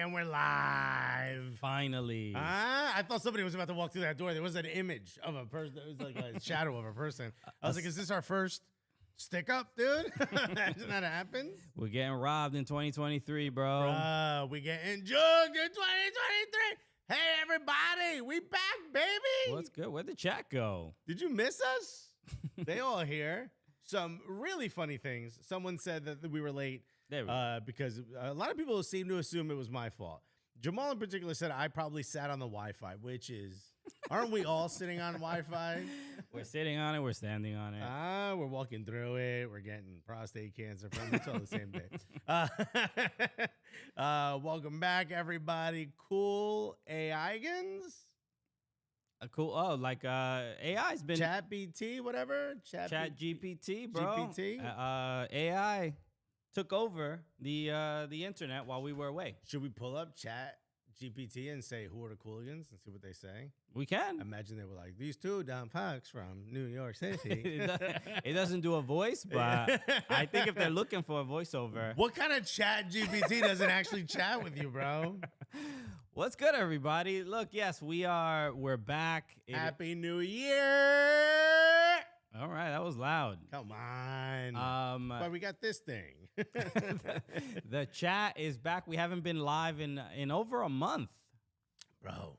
And we're live. Finally. I thought somebody was about to walk through that door. There was an image of a person. It was like a shadow of a person. I was like, is this our first stick up, dude? Imagine that happens. We're getting robbed in 2023, bro. We getting jugged in 2023. Hey, everybody. We back, baby. What's good? Where'd the chat go? Did you miss us? They all here. Some really funny things. Someone said that we were late because a lot of people seem to assume it was my fault. Jamal in particular said I probably sat on the Wi-Fi, which is, aren't we all sitting on Wi-Fi? We're sitting on it. We're standing on it. We're walking through it. We're getting prostate cancer from it. It's all the same day. Welcome back, everybody. Cool AIgans. Cool. Oh, like AI's been Chat BT, whatever. Chat GPT, bro. GPT. AI took over the internet while we were away. Should we pull up Chat GPT and say who are the Cooligans and see what they say? We can. Imagine they were like, these two dumb fucks from New York City. It doesn't do a voice, but I think if they're looking for a voiceover. What kind of Chat GPT doesn't actually chat with you, bro? What's good, everybody? Look, yes, we're back. Happy New Year. All right, that was loud. Come on. But we got this thing. The chat is back. We haven't been live in over a month. Bro,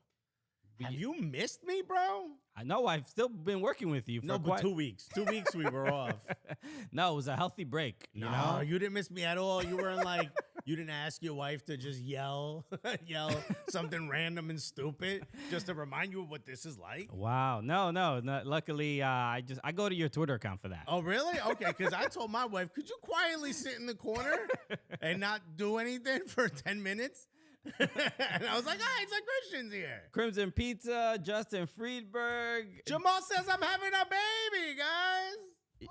have you missed me, bro? I know. I've still been working with you for but 2 weeks. 2 weeks we were off. No, it was a healthy break. You know? You didn't miss me at all. You weren't like, you didn't ask your wife to just yell something random and stupid just to remind you of what this is like. Wow. No. Luckily, I go to your Twitter account for that. Oh, really? Okay, because I told my wife, could you quietly sit in the corner and not do anything for 10 minutes? And I was like, it's like Christian's here. Crimson Pizza, Justin Friedberg. Jamal says I'm having a baby, guys.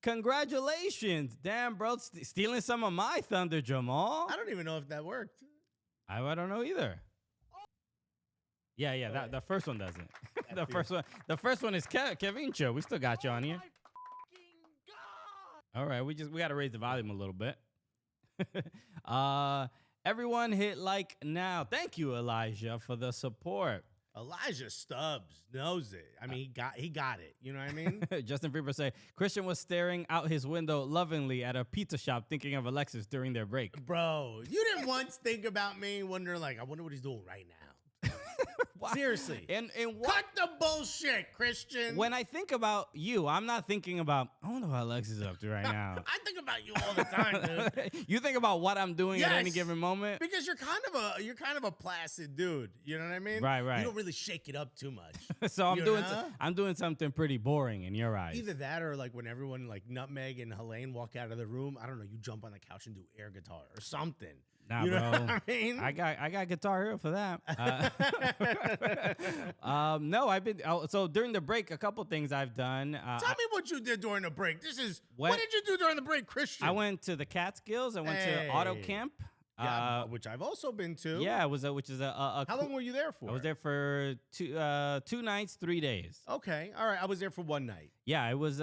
Congratulations. Damn, bro. Stealing some of my thunder, Jamal. I don't even know if that worked. I don't know either. Yeah, the first one doesn't. The first one is Kevin Show. We still got you on here. All right, we got to raise the volume a little bit. Everyone hit like now. Thank you, Elijah, for the support. Elijah Stubbs knows it. I mean, he got it. You know what I mean? Justin Freeber say, Christian was staring out his window lovingly at a pizza shop thinking of Alexis during their break. Bro, you didn't once think about me wondering, like, I wonder what he's doing right now. Seriously. And what? Cut the bullshit, Christian. When I think about you, I'm not thinking about, I wonder what Alexis is up to right now. I think about you all the time, dude. You think about what I'm doing at any given moment? Because you're kind of a placid dude. You know what I mean? Right. You don't really shake it up too much. So I'm doing something pretty boring in your eyes. Either that or like when everyone like Nutmeg and Helene walk out of the room, I don't know, you jump on the couch and do air guitar or something. Nah, you know bro. What I mean? I got Guitar Hero for that. No, I've been so during the break. A couple things I've done. Tell me what you did during the break. What did you do during the break, Christian? I went to the Catskills. I went to Auto Camp, which I've also been to. Yeah, it was which is a. How long were you there for? I was there for 2 nights, 3 days. Okay, all right. I was there for 1 night. Yeah, it was.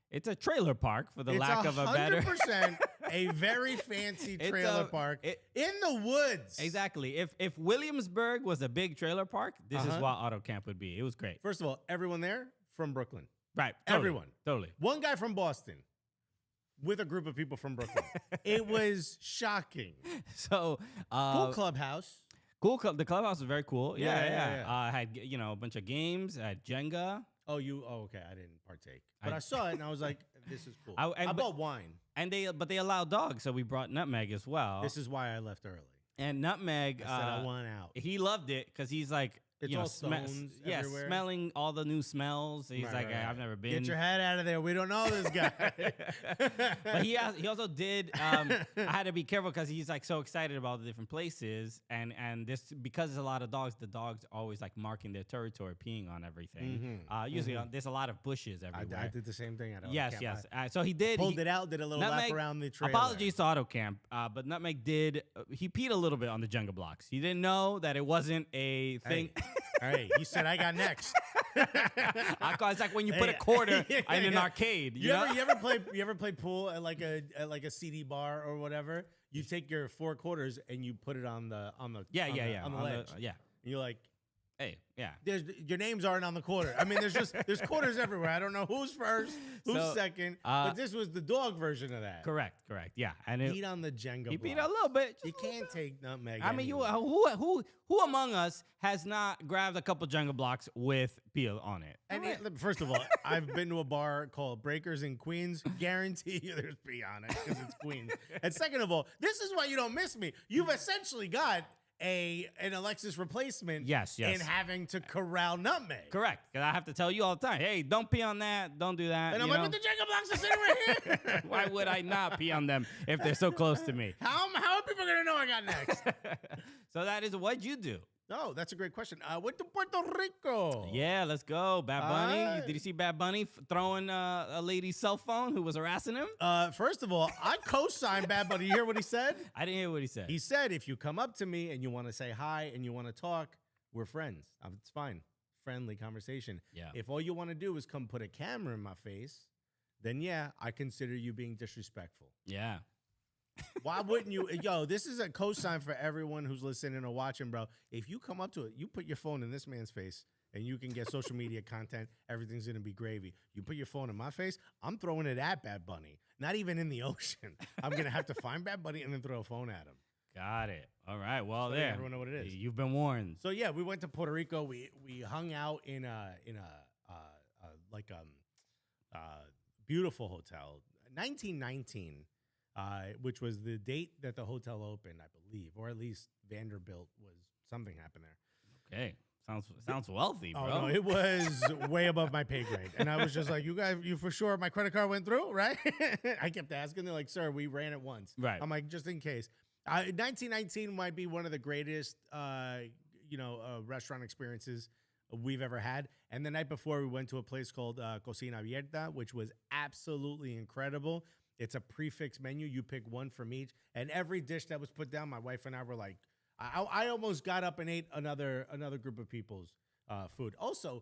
It's a trailer park, for the lack of a better. 100% a very fancy trailer park in the woods. Exactly. If Williamsburg was a big trailer park, this is what Auto Camp would be. It was great. First of all, everyone there from Brooklyn. Right. Totally, everyone. Totally. One guy from Boston with a group of people from Brooklyn. It was shocking. So cool clubhouse. Cool club. The clubhouse was very cool. Yeah. Yeah. I had a bunch of games. I had Jenga. Oh, okay. I didn't partake, but I saw it and I was like, "This is cool." I bought wine, and they allow dogs, so we brought Nutmeg as well. This is why I left early. And Nutmeg, I said I want out. He loved it because he's like, it's all stones everywhere. Smelling all the new smells. He's right. I've never been. Get your head out of there. We don't know this guy. But he also did. I had to be careful because he's like so excited about the different places, and this because there's a lot of dogs. The dogs are always like marking their territory, peeing on everything. Usually there's a lot of bushes everywhere. I did the same thing. Yes. So he did. Pulled it out. Did a little lap around the trailer. Apologies to Auto Camp, but Nutmeg did. He peed a little bit on the Jenga blocks. He didn't know that it wasn't a thing. Hey. All right, he said, I got next. It's like when you put a quarter in an arcade. You ever play pool at like a CD bar or whatever? You take your 4 quarters and you put it on the on the ledge. And you're like, hey, yeah. Your names aren't on the quarter. I mean, there's quarters everywhere. I don't know who's first, who's second. But this was the dog version of that. Correct. Yeah. And beat on the Jenga block. You beat a little bit. You can't take nutmeg. I mean, who among us has not grabbed a couple Jenga blocks with peel on it? And first of all, I've been to a bar called Breakers in Queens. Guarantee you there's pee on it because it's Queens. And second of all, this is why you don't miss me. You've essentially got an Alexis replacement in having to corral nutmeg. Correct. Because I have to tell you all the time, hey, don't pee on that. Don't do that. And I'm like, but the Jenga blocks are sitting right here. Why would I not pee on them if they're so close to me? How are people going to know I got next? So that is what you do. Oh, that's a great question. Went to Puerto Rico. Yeah, let's go. Bad Bunny. Did you see Bad Bunny throwing a lady's cell phone who was harassing him? First of all, I co-signed Bad Bunny. You hear what he said? I didn't hear what he said. He said, if you come up to me and you want to say hi and you want to talk, we're friends. It's fine. Friendly conversation. Yeah. If all you want to do is come put a camera in my face, then yeah, I consider you being disrespectful. Yeah. Why wouldn't you? Yo, this is a cosign for everyone who's listening or watching, bro. If you come up to it, you put your phone in this man's face and you can get social media content, everything's going to be gravy. You put your phone in my face, I'm throwing it at Bad Bunny. Not even in the ocean. I'm going to have to find Bad Bunny and then throw a phone at him. Got it. All right. Well, so there. Everyone know what it is. You've been warned. So, yeah, we went to Puerto Rico. We hung out in a beautiful hotel. 1919. Which was the date that the hotel opened, I believe, or at least Vanderbilt was something happened there. Okay, sounds wealthy, bro. Oh no, it was way above my pay grade, and I was just like, "You guys, you for sure my credit card went through, right?" I kept asking, they're like, "Sir, we ran it once." Right. I'm like, just in case. 1919 might be one of the greatest, restaurant experiences we've ever had. And the night before, we went to a place called Cocina Abierta, which was absolutely incredible. It's a prefix menu. You pick one from each. And every dish that was put down, my wife and I were like, I almost got up and ate another group of people's food. Also,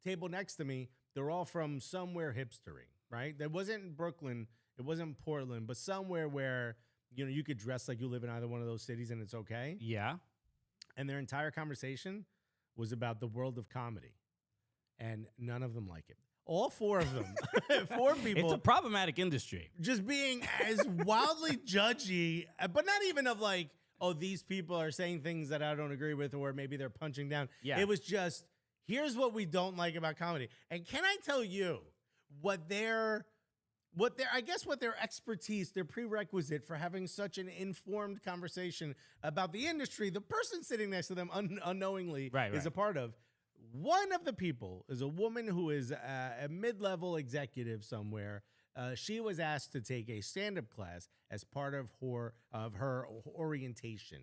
table next to me, they're all from somewhere hipstery, right? That wasn't Brooklyn. It wasn't Portland, but somewhere where, you could dress like you live in either one of those cities and it's okay. Yeah. And their entire conversation was about the world of comedy. And none of them like it. All 4 of them, 4 people. It's a problematic industry. Just being as wildly judgy, but not even of like, oh, these people are saying things that I don't agree with, or maybe they're punching down. Yeah. It was just, here's what we don't like about comedy. And can I tell you what their expertise, their prerequisite for having such an informed conversation about the industry, the person sitting next to them unknowingly is a part of. One of the people is a woman who is a mid-level executive somewhere. She was asked to take a stand-up class as part of her orientation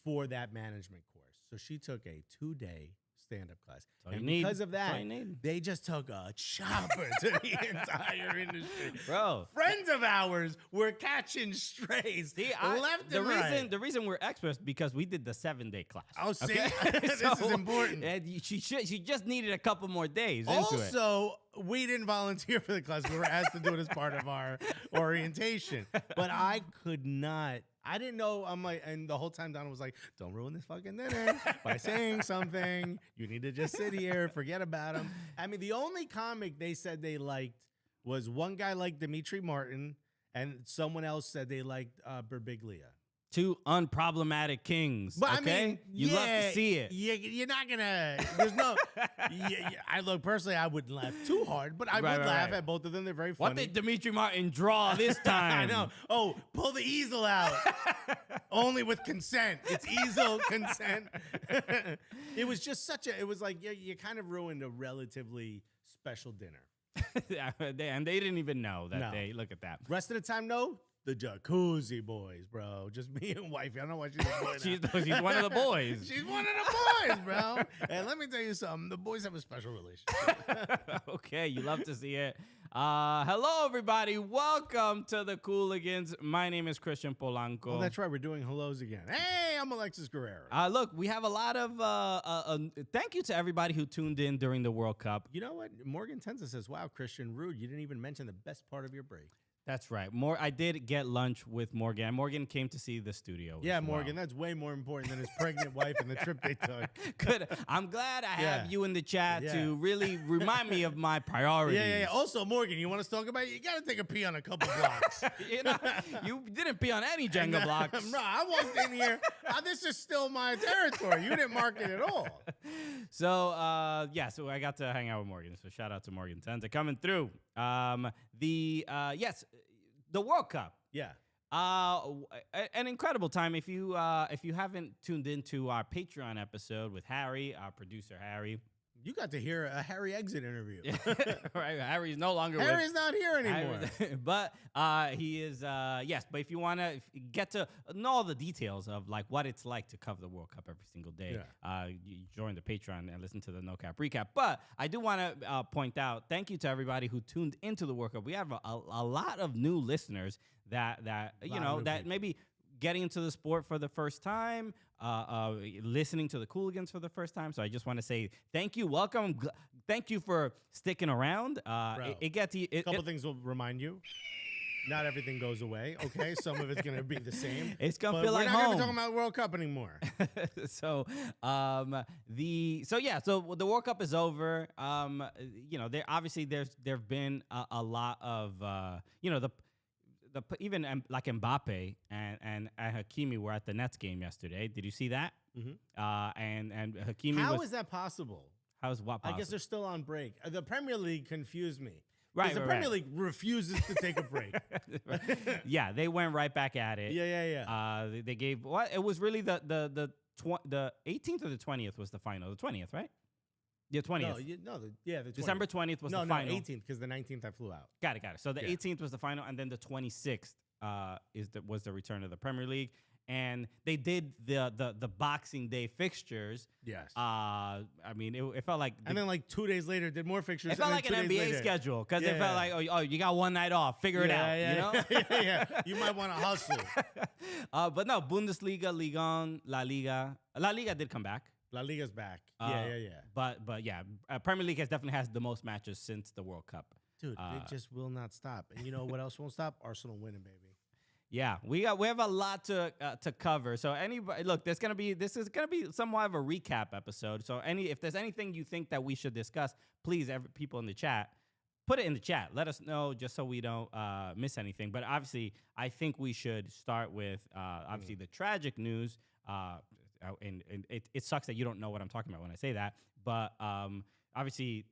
for that management course. So she took a 2-day stand-up class. And because of that, they just took a chopper to the entire industry. Bro. Friends of ours were catching strays left and right. The reason we're experts because we did the 7-day class. Oh, see? Okay? This is important. And she just needed a couple more days into it. Also, we didn't volunteer for the class. We were asked to do it as part of our orientation. But I could not. I didn't know. I'm like, and the whole time Donna was like, don't ruin this fucking dinner by saying something. You need to just sit here, forget about him. I mean, the only comic they said they liked was one guy liked Dimitri Martin, and someone else said they liked Birbiglia. 2 unproblematic kings. But okay? I mean, you love to see it. You're not gonna. There's no. I look personally. I wouldn't laugh too hard, but I would laugh at both of them. They're very funny. What did Dimitri Martin draw this time? I know. Oh, pull the easel out. Only with consent. It's easel consent. It was just such a. It was like you kind of ruined a relatively special dinner. And they didn't even know that. They look at that. Rest of the time, no. The Jacuzzi Boys, bro. Just me and wifey. I don't know why she's a boy now. She's one of the boys. She's one of the boys, bro. And let me tell you something. The boys have a special relationship. Okay, you love to see it. Hello, everybody. Welcome to the Cooligans. My name is Christian Polanco. Oh, that's right. We're doing hellos again. Hey, I'm Alexis Guerrero. Look, we have a lot of thank you to everybody who tuned in during the World Cup. You know what? Morgan Tenza says, wow, Christian, rude. You didn't even mention the best part of your break. That's right. I did get lunch with Morgan. Morgan came to see the studio. Yeah, Morgan, that's way more important than his pregnant wife and the trip they took. Good. I'm glad I have you in the chat to really remind me of my priorities. Yeah. Also, Morgan, you want us to talk about it? You got to take a pee on a couple blocks. You didn't pee on any Jenga blocks. No, I walked in here. This is still my territory. You didn't mark it at all. So, so I got to hang out with Morgan. So shout out to Morgan Tenza coming through. The World Cup. Yeah. An incredible time. If you haven't tuned into our Patreon episode with Harry, our producer Harry, you got to hear a Harry exit interview. Right, Harry's no longer. Harry's not here anymore. But he is. Yes, but if you want to get to know all the details of like what it's like to cover the World Cup every single day, you join the Patreon and listen to the No Cap recap. But I do want to point out, thank you to everybody who tuned into the World Cup. We have a lot of new listeners that maybe getting into the sport for the first time, listening to the Cooligans for the first time. So I just want to say thank you, welcome, thank you for sticking around. It gets a couple things will remind you. Not everything goes away. Okay, some of it's gonna be the same. It's gonna feel like home. We're not gonna be talking about World Cup anymore. So the World Cup is over. There've been a lot of even like Mbappe and Hakimi were at the Nets game yesterday. Did you see that? Mm-hmm. And Hakimi. How is that possible? How is what possible? I guess they're still on break. The Premier League confused me. Right, the Premier League refuses to take a break. Yeah, they went right back at it. Yeah. They gave what? It was really the 18th or the 20th was the final. The 20th, right? The 20th. The 20th. December 20th was the final. No, 18th, because the 19th I flew out. Got it. So the 18th was the final, and then the 26th was the return of the Premier League. And they did the Boxing Day fixtures. Yes. It felt like... And then like 2 days later, did more fixtures. It felt like an NBA schedule, because it felt like, oh, you got one night off. Figure it out, you know? Yeah. You might want to hustle. But no, Bundesliga, Ligue 1, La Liga. La Liga did come back. La Liga's back. But Premier League has the most matches since the World Cup. Dude, it just will not stop. And you know what else won't stop? Arsenal winning, baby. Yeah, we have a lot to cover. So this is gonna be somewhat of a recap episode. So if there's anything you think that we should discuss, please, people in the chat, put it in the chat. Let us know just so we don't miss anything. But obviously, I think we should start with the tragic news. And it sucks that you don't know what I'm talking about when I say that. But obviously,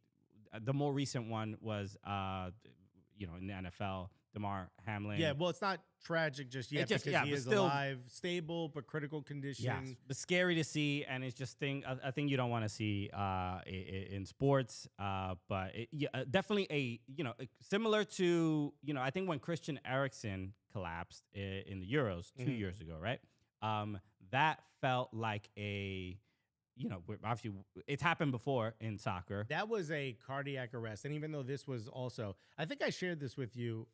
the more recent one was in the NFL. Damar Hamlin. Yeah, well, it's not tragic just yet because he is still alive, stable, but critical condition. Yeah, but scary to see, and it's just a thing you don't want to see in sports. But definitely similar to, I think when Christian Eriksen collapsed in the Euros 2 years ago, right? That felt like obviously it's happened before in soccer. That was a cardiac arrest. And even though this was also, I think I shared this with you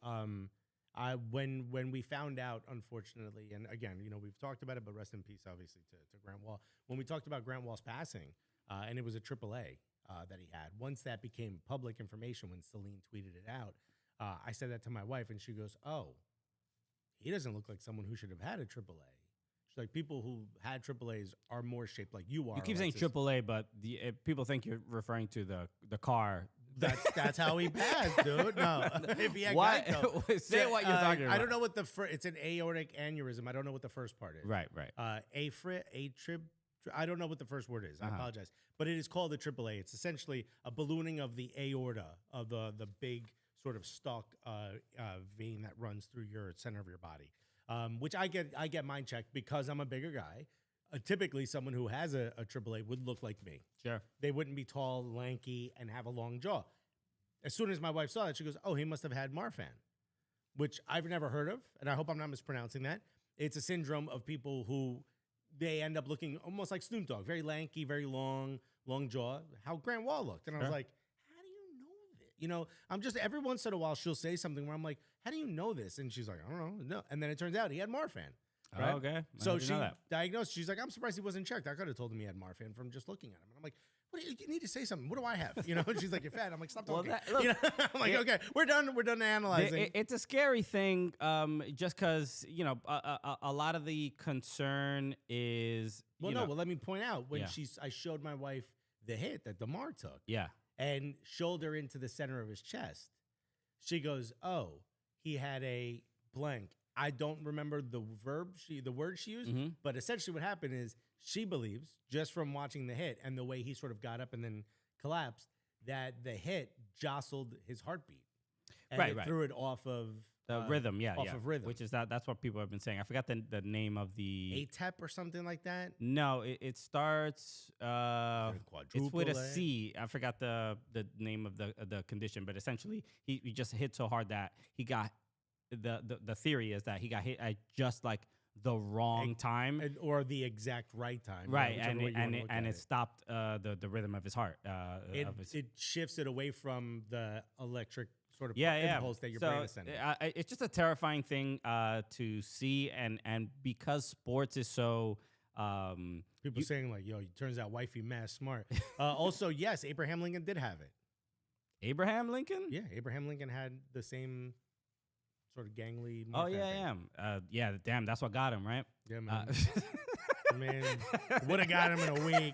when we found out, unfortunately, and again, we've talked about it, but rest in peace, obviously, to Grant Wall. When we talked about Grant Wall's passing, and it was a AAA that he had, once that became public information, when Celine tweeted it out, I said that to my wife, and she goes, oh, he doesn't look like someone who should have had a AAA. Like, people who had AAAs are more shaped like you are. You keep saying AAA, but people think you're referring to the car. That's how he passed, dude. No, if he had Geico. Say what you're talking about. I don't know what it's an aortic aortic. I don't know what the first part is. Right. I don't know what the first word is. I apologize, but it is called a AAA. It's essentially a ballooning of the aorta, of the big sort of stalk vein that runs through your center of your body. Which I get mine checked because I'm a bigger guy. Typically, someone who has a AAA would look like me. Sure. They wouldn't be tall, lanky, and have a long jaw. As soon as my wife saw it, she goes, oh, he must have had Marfan, which I've never heard of, and I hope I'm not mispronouncing that. It's a syndrome of people who they end up looking almost like Snoop Dogg, very lanky, very long jaw, how Grant Wall looked. And I was like, how do you know I'm just every once in a while she'll say something where I'm like, how do you know this? And she's like, I don't know. No. And then it turns out he had Marfan. Right? Oh, okay. So she diagnosed. She's like, I'm surprised he wasn't checked. I could have told him he had Marfan from just looking at him. And I'm like, what do you need to say something? What do I have? And she's like, you're fat. I'm like, stop talking. I'm like, okay, we're done. We're done analyzing. It's a scary thing, just because a lot of the concern is. Well, let me point out when I showed my wife the hit that DeMar took. Yeah. And shoulder into the center of his chest. She goes, oh, he had a blank. I don't remember the word she used, but essentially what happened is she believes, just from watching the hit and the way he sort of got up and then collapsed, that the hit jostled his heartbeat. And threw it off of the rhythm, off of rhythm. Which is that's what people have been saying. I forgot the name of the ATEP or something like that. No, it starts it's with a C. I forgot the name of the condition, but essentially he just hit so hard that he got the theory is that he got hit at just like the wrong time or the exact right time, right? And it stopped the rhythm of his heart. It shifts it away from the electric sort of impulse that your brain is sending. It's just a terrifying thing to see, and because sports is so. People saying like, "Yo, it turns out wifey mad smart." Also, yes, Abraham Lincoln did have it. Abraham Lincoln? Yeah, Abraham Lincoln had the same sort of gangly. Oh yeah. Damn, that's what got him, right? Yeah, man. Man, would have got him in a week.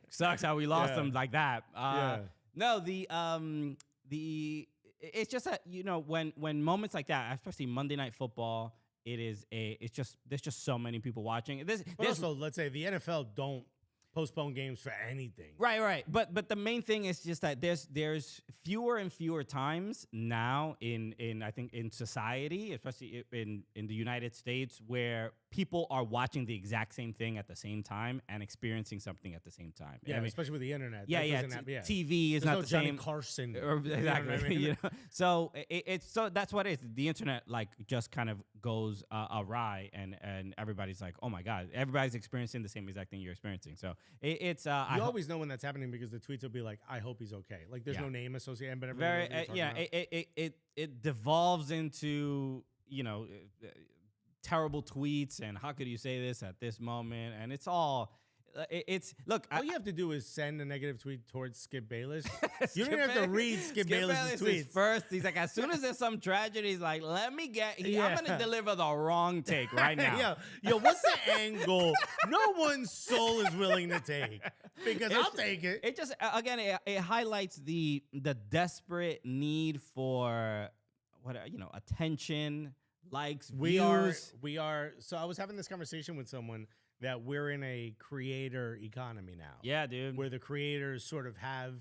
Sucks how we lost him like that. No, it's just that when moments like that, especially Monday Night Football, there's just so many people watching. But also, let's say the NFL don't postpone games for anything. Right. But the main thing is just that there's fewer and fewer times now in I think in society, especially in the United States, where people are watching the exact same thing at the same time and experiencing something at the same time. Yeah, especially with the internet. TV is There's not no the Johnny same. Carson. Exactly. You know what I mean? So so that's what it is. The internet like just kind of goes awry, and everybody's like, oh my god, everybody's experiencing the same exact thing you're experiencing. So it's you always know when that's happening because the tweets will be like, I hope he's okay. Like there's no name associated, but everybody knows what you're talking about. It devolves into terrible tweets and how could you say this at this moment, and it's all look, all you have to do is send a negative tweet towards Skip Bayless. You don't have to read Skip Bayless' tweets first. He's like, as soon as there's some tragedy, he's like, let me I'm gonna deliver the wrong take right now. Yo, what's the angle no one's soul is willing to take? Because I'll take it. It just again it highlights the desperate need for attention, likes, views. We are. So I was having this conversation with someone that we're in a creator economy now. Yeah, dude. Where the creators sort of have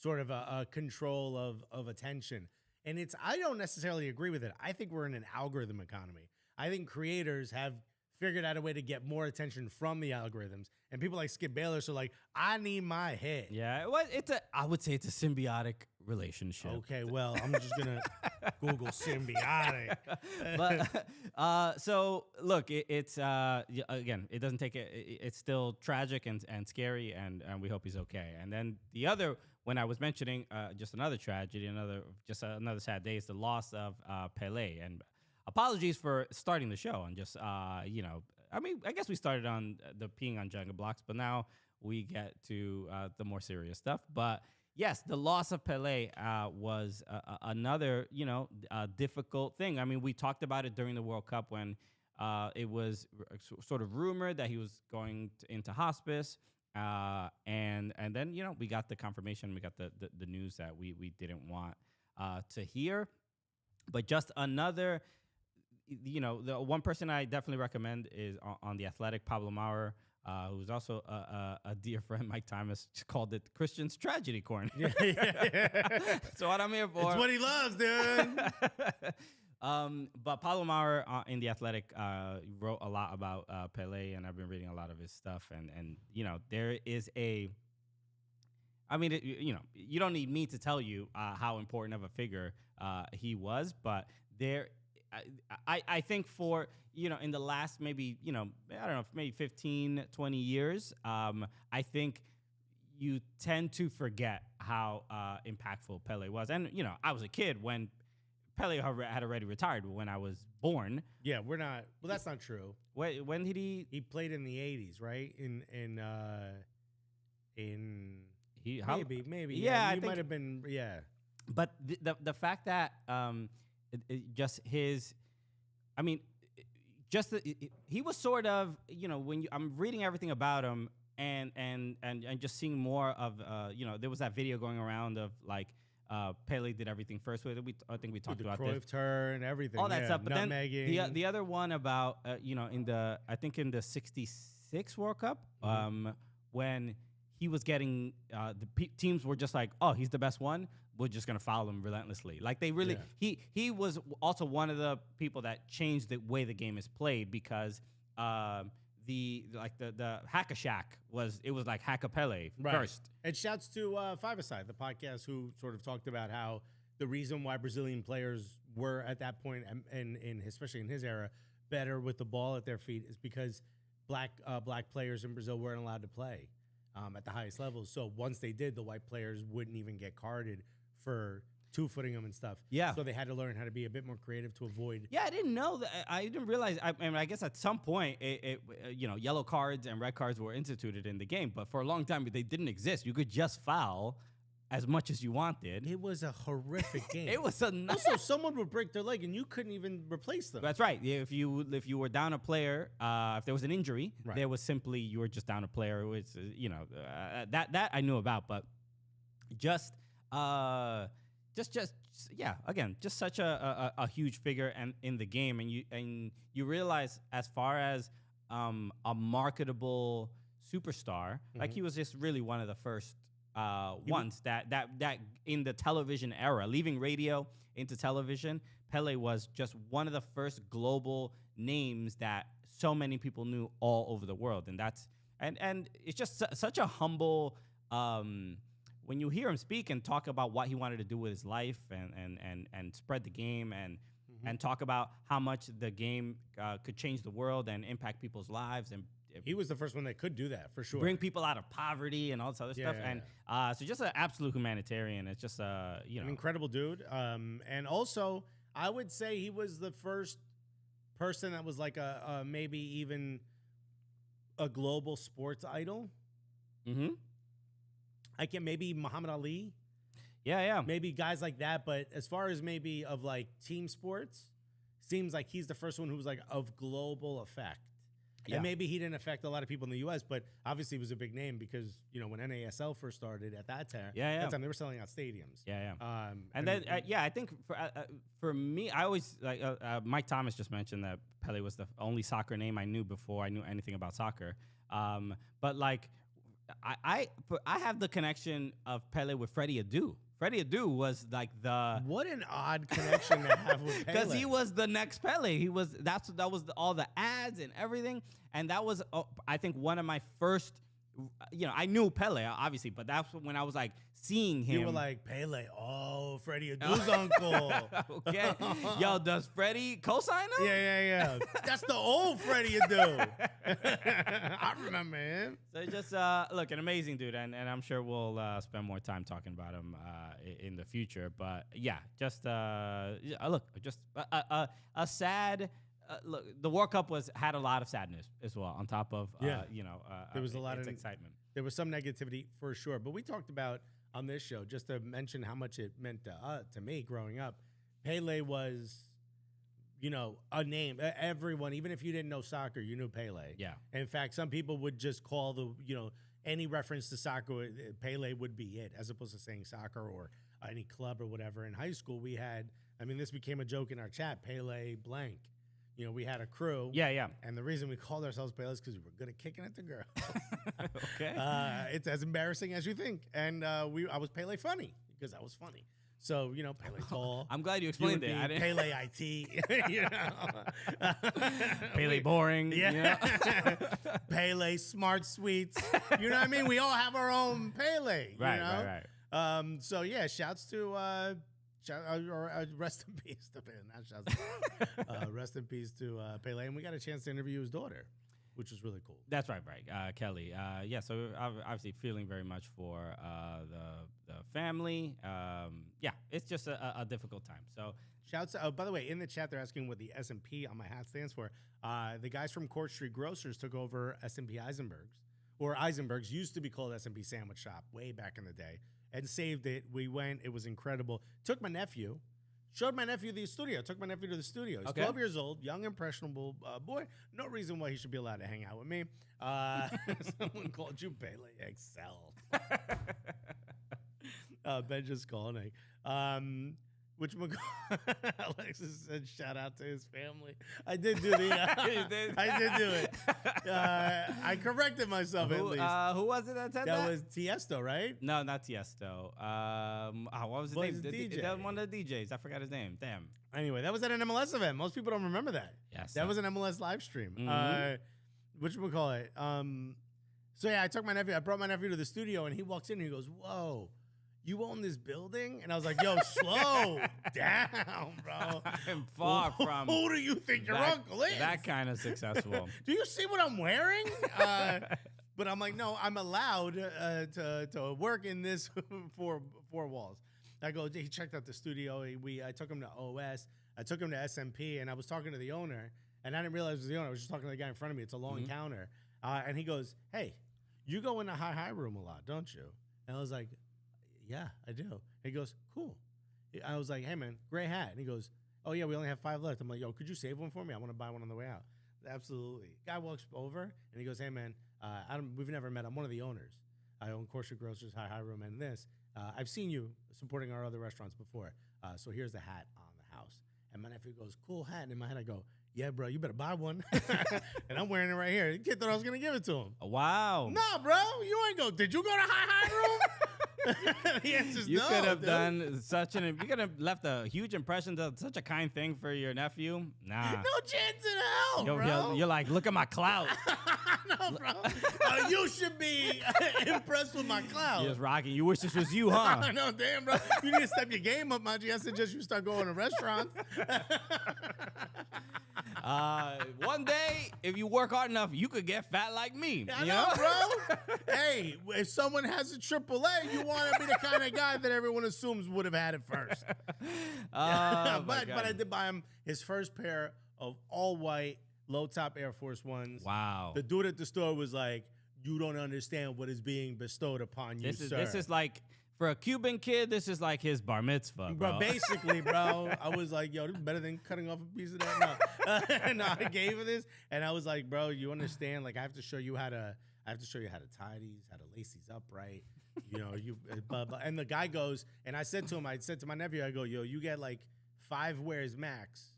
a control of attention. And I don't necessarily agree with it. I think we're in an algorithm economy. I think creators have figured out a way to get more attention from the algorithms. And people like Skip Bayless are like, I need my hit. Yeah, I would say it's a symbiotic relationship. Okay, well, I'm just going to Google symbiotic. But so look, it's again, it doesn't take it. It's still tragic and scary, and we hope he's okay. And then the other, when I was mentioning just another tragedy, another sad day, is the loss of Pele. And apologies for starting the show and just I mean, I guess we started on the peeing on Jenga blocks, but now we get to the more serious stuff. But yes, the loss of Pele was another, difficult thing. I mean, we talked about it during the World Cup when it was sort of rumored that he was going into hospice. And then, we got the confirmation, we got the news that we didn't want to hear. But just another, the one person I definitely recommend is on The Athletic, Pablo Maurer, who's also a dear friend, Mike Thomas, called it Christian's Tragedy Corner. So what I'm here for. It's what he loves, dude. But Pablo Maurer in The Athletic wrote a lot about Pele, and I've been reading a lot of his stuff. And there is you don't need me to tell you how important of a figure he was, but I think for, in the last maybe, I don't know, maybe 15, 20 years, I think, you tend to forget how impactful Pele was. And, I was a kid when Pele had already retired when I was born. Yeah, we're not. Well, that's not true. When did he? He played in the 80s, right? Maybe. Yeah, he might have been. Yeah. But the fact that just his, I mean, he was sort of, when I'm reading everything about him and just seeing more of, there was that video going around of like Pele did everything first. I think we talked about the Cruyff this. turn, everything, all that stuff. But then the other one about in the '66 World Cup, when he was getting teams were just like, oh, he's the best one. We're just gonna follow him relentlessly. Like they really, he was also one of the people that changed the way the game is played because the hack-a-shack was like hack-a-Pele first. And shouts to Five-A-Side, the podcast, who sort of talked about how the reason why Brazilian players were at that point, and especially in his era, better with the ball at their feet is because black players in Brazil weren't allowed to play at the highest levels. So once they did, the white players wouldn't even get carded for two-footing them and stuff. Yeah. So they had to learn how to be a bit more creative to avoid. Yeah, I didn't know that. I didn't realize. I guess at some point, yellow cards and red cards were instituted in the game, but for a long time they didn't exist. You could just foul as much as you wanted. It was a horrific game. It was also someone would break their leg and you couldn't even replace them. That's right. If you were down a player, if there was an injury, there was simply you were just down a player. It was that I knew about, but just such a huge figure and in the game, and you realize as far as a marketable superstar, like he was just really one of the first ones that in the television era, leaving radio into television, Pele was just one of the first global names that so many people knew all over the world, and it's just such a humble. When you hear him speak and talk about what he wanted to do with his life and spread the game and talk about how much the game could change the world and impact people's lives, and he was the first one that could do that for sure. Bring people out of poverty and all this other stuff. So just an absolute humanitarian. It's just an incredible dude. And also I would say he was the first person that was like a maybe even a global sports idol. Mm-hmm. Maybe Muhammad Ali. Yeah. Maybe guys like that. But as far as maybe of like team sports, seems like he's the first one who was like of global effect. Yeah. And maybe he didn't affect a lot of people in the U.S., but obviously he was a big name because, when NASL first started at that time, that time they were selling out stadiums. Yeah. I think for me, I always, like Mike Thomas just mentioned that Pele was the only soccer name I knew before I knew anything about soccer. But like, I have the connection of Pele with Freddie Adu. Freddie Adu was like what an odd connection to have with Pele. Because he was the next Pele. That was all the ads and everything, and that was I think one of my first. I knew Pele obviously, but that's when I was like seeing him. You were like Pele, Freddie Adu's uncle. Okay, yo, does Freddie co-sign him? Yeah. That's the old Freddie Adu. I remember him. So just look, an amazing dude, and I'm sure we'll spend more time talking about him in the future. But yeah, just a sad. Look, the World Cup had a lot of sadness as well. On top of there was a lot of excitement. There was some negativity for sure, but we talked about on this show just to mention how much it meant to me growing up. Pele was, a name. Everyone, even if you didn't know soccer, you knew Pele. Yeah. In fact, some people would just call any reference to soccer, Pele would be it, as opposed to saying soccer or any club or whatever. In high school, we had. This became a joke in our chat. Pele blank. We had a crew. Yeah. And the reason we called ourselves Pele is because we were good at kicking at the girls. Okay. It's as embarrassing as you think. And I was Pele funny because I was funny. So, Pele tall. I'm glad you explained it. Pele IT. Pele boring. Yeah. Pele smart sweets. You know what I mean? We all have our own Pele. Right. So, yeah, shouts to... rest in peace to Pele. Rest in peace to Pele. And we got a chance to interview his daughter. which was really cool. That's right. Kelly. Yeah, so obviously feeling very much for the family. Yeah, it's just a difficult time. So shouts out. By the way, in the chat, they're asking what the S&P on my hat stands for. The guys from Court Street Grocers took over S&P Eisenberg's, or Eisenberg's used to be called S&P Sandwich Shop way back in the day, and saved it. We went. It was incredible. Took my nephew. Showed my nephew the studio. Took my nephew to the studio. He's 12 years old, young, impressionable boy. No reason why he should be allowed to hang out with me. Someone called you Pele. Excel. Ben just calling. Alexis said shout out to his family. I did do the. I did do it. I corrected myself at least. Who was it that said that? That was Tiesto, right? No, not Tiesto. What was his name? That was one of the DJs. I forgot his name. Damn. Anyway, that was at an MLS event. Most people don't remember that. Yes. That was an MLS live stream. Whatchamacallit? So yeah, I brought my nephew to the studio, and he walks in and he goes, "Whoa. You own this building?" And I was like, yo, slow down, bro. I'm far from. Who do you think your uncle is? That kind of successful. Do you see what I'm wearing? But I'm like, no, I'm allowed to work in this four walls. I go, he checked out the studio. I took him to OS. I took him to SMP, and I was talking to the owner, and I didn't realize it was the owner. I was just talking to the guy in front of me. It's a long counter. And he goes, hey, you go in the high room a lot, don't you? And I was like, yeah, I do. He goes, cool. I was like, hey, man, gray hat. And he goes, oh, yeah, we only have 5 left. I'm like, yo, could you save one for me? I want to buy one on the way out. Absolutely. Guy walks over, and he goes, hey, man, we've never met. I'm one of the owners. I own Corsia Grocers, High Room, and this. I've seen you supporting our other restaurants before. So here's the hat on the house. And my nephew goes, cool hat. And in my head, I go, yeah, bro, you better buy one. And I'm wearing it right here. The kid thought I was going to give it to him. Wow. Nah, bro, you ain't go. Did you go to High Room? The answer's you no, could have dude. done you could have left a huge impression, of such a kind thing for your nephew. Nah. No chance in hell, bro. You're like, look at my clout. No, bro. You should be impressed with my clout. Just rocking. You wish this was you, huh? No, damn, bro. You need to step your game up, Maji. I suggest you start going to restaurants. One day, if you work hard enough, you could get fat like me. I know, bro. Hey, if someone has a AAA, you want to be the kind of guy that everyone assumes would have had it first. But I did buy him his first pair of all-white, low-top Air Force Ones. Wow. The dude at the store was like, you don't understand what is being bestowed upon you, sir. This is like, for a Cuban kid, this is like his bar mitzvah, bro. Basically, bro. I was like, yo, this is better than cutting off a piece of that. No, I gave her this, and I was like, bro, you understand? Like, I have to show you how to tie these, how to lace these up right. You know, and the guy goes, and I said to my nephew, I go, yo, you get like 5 wears max,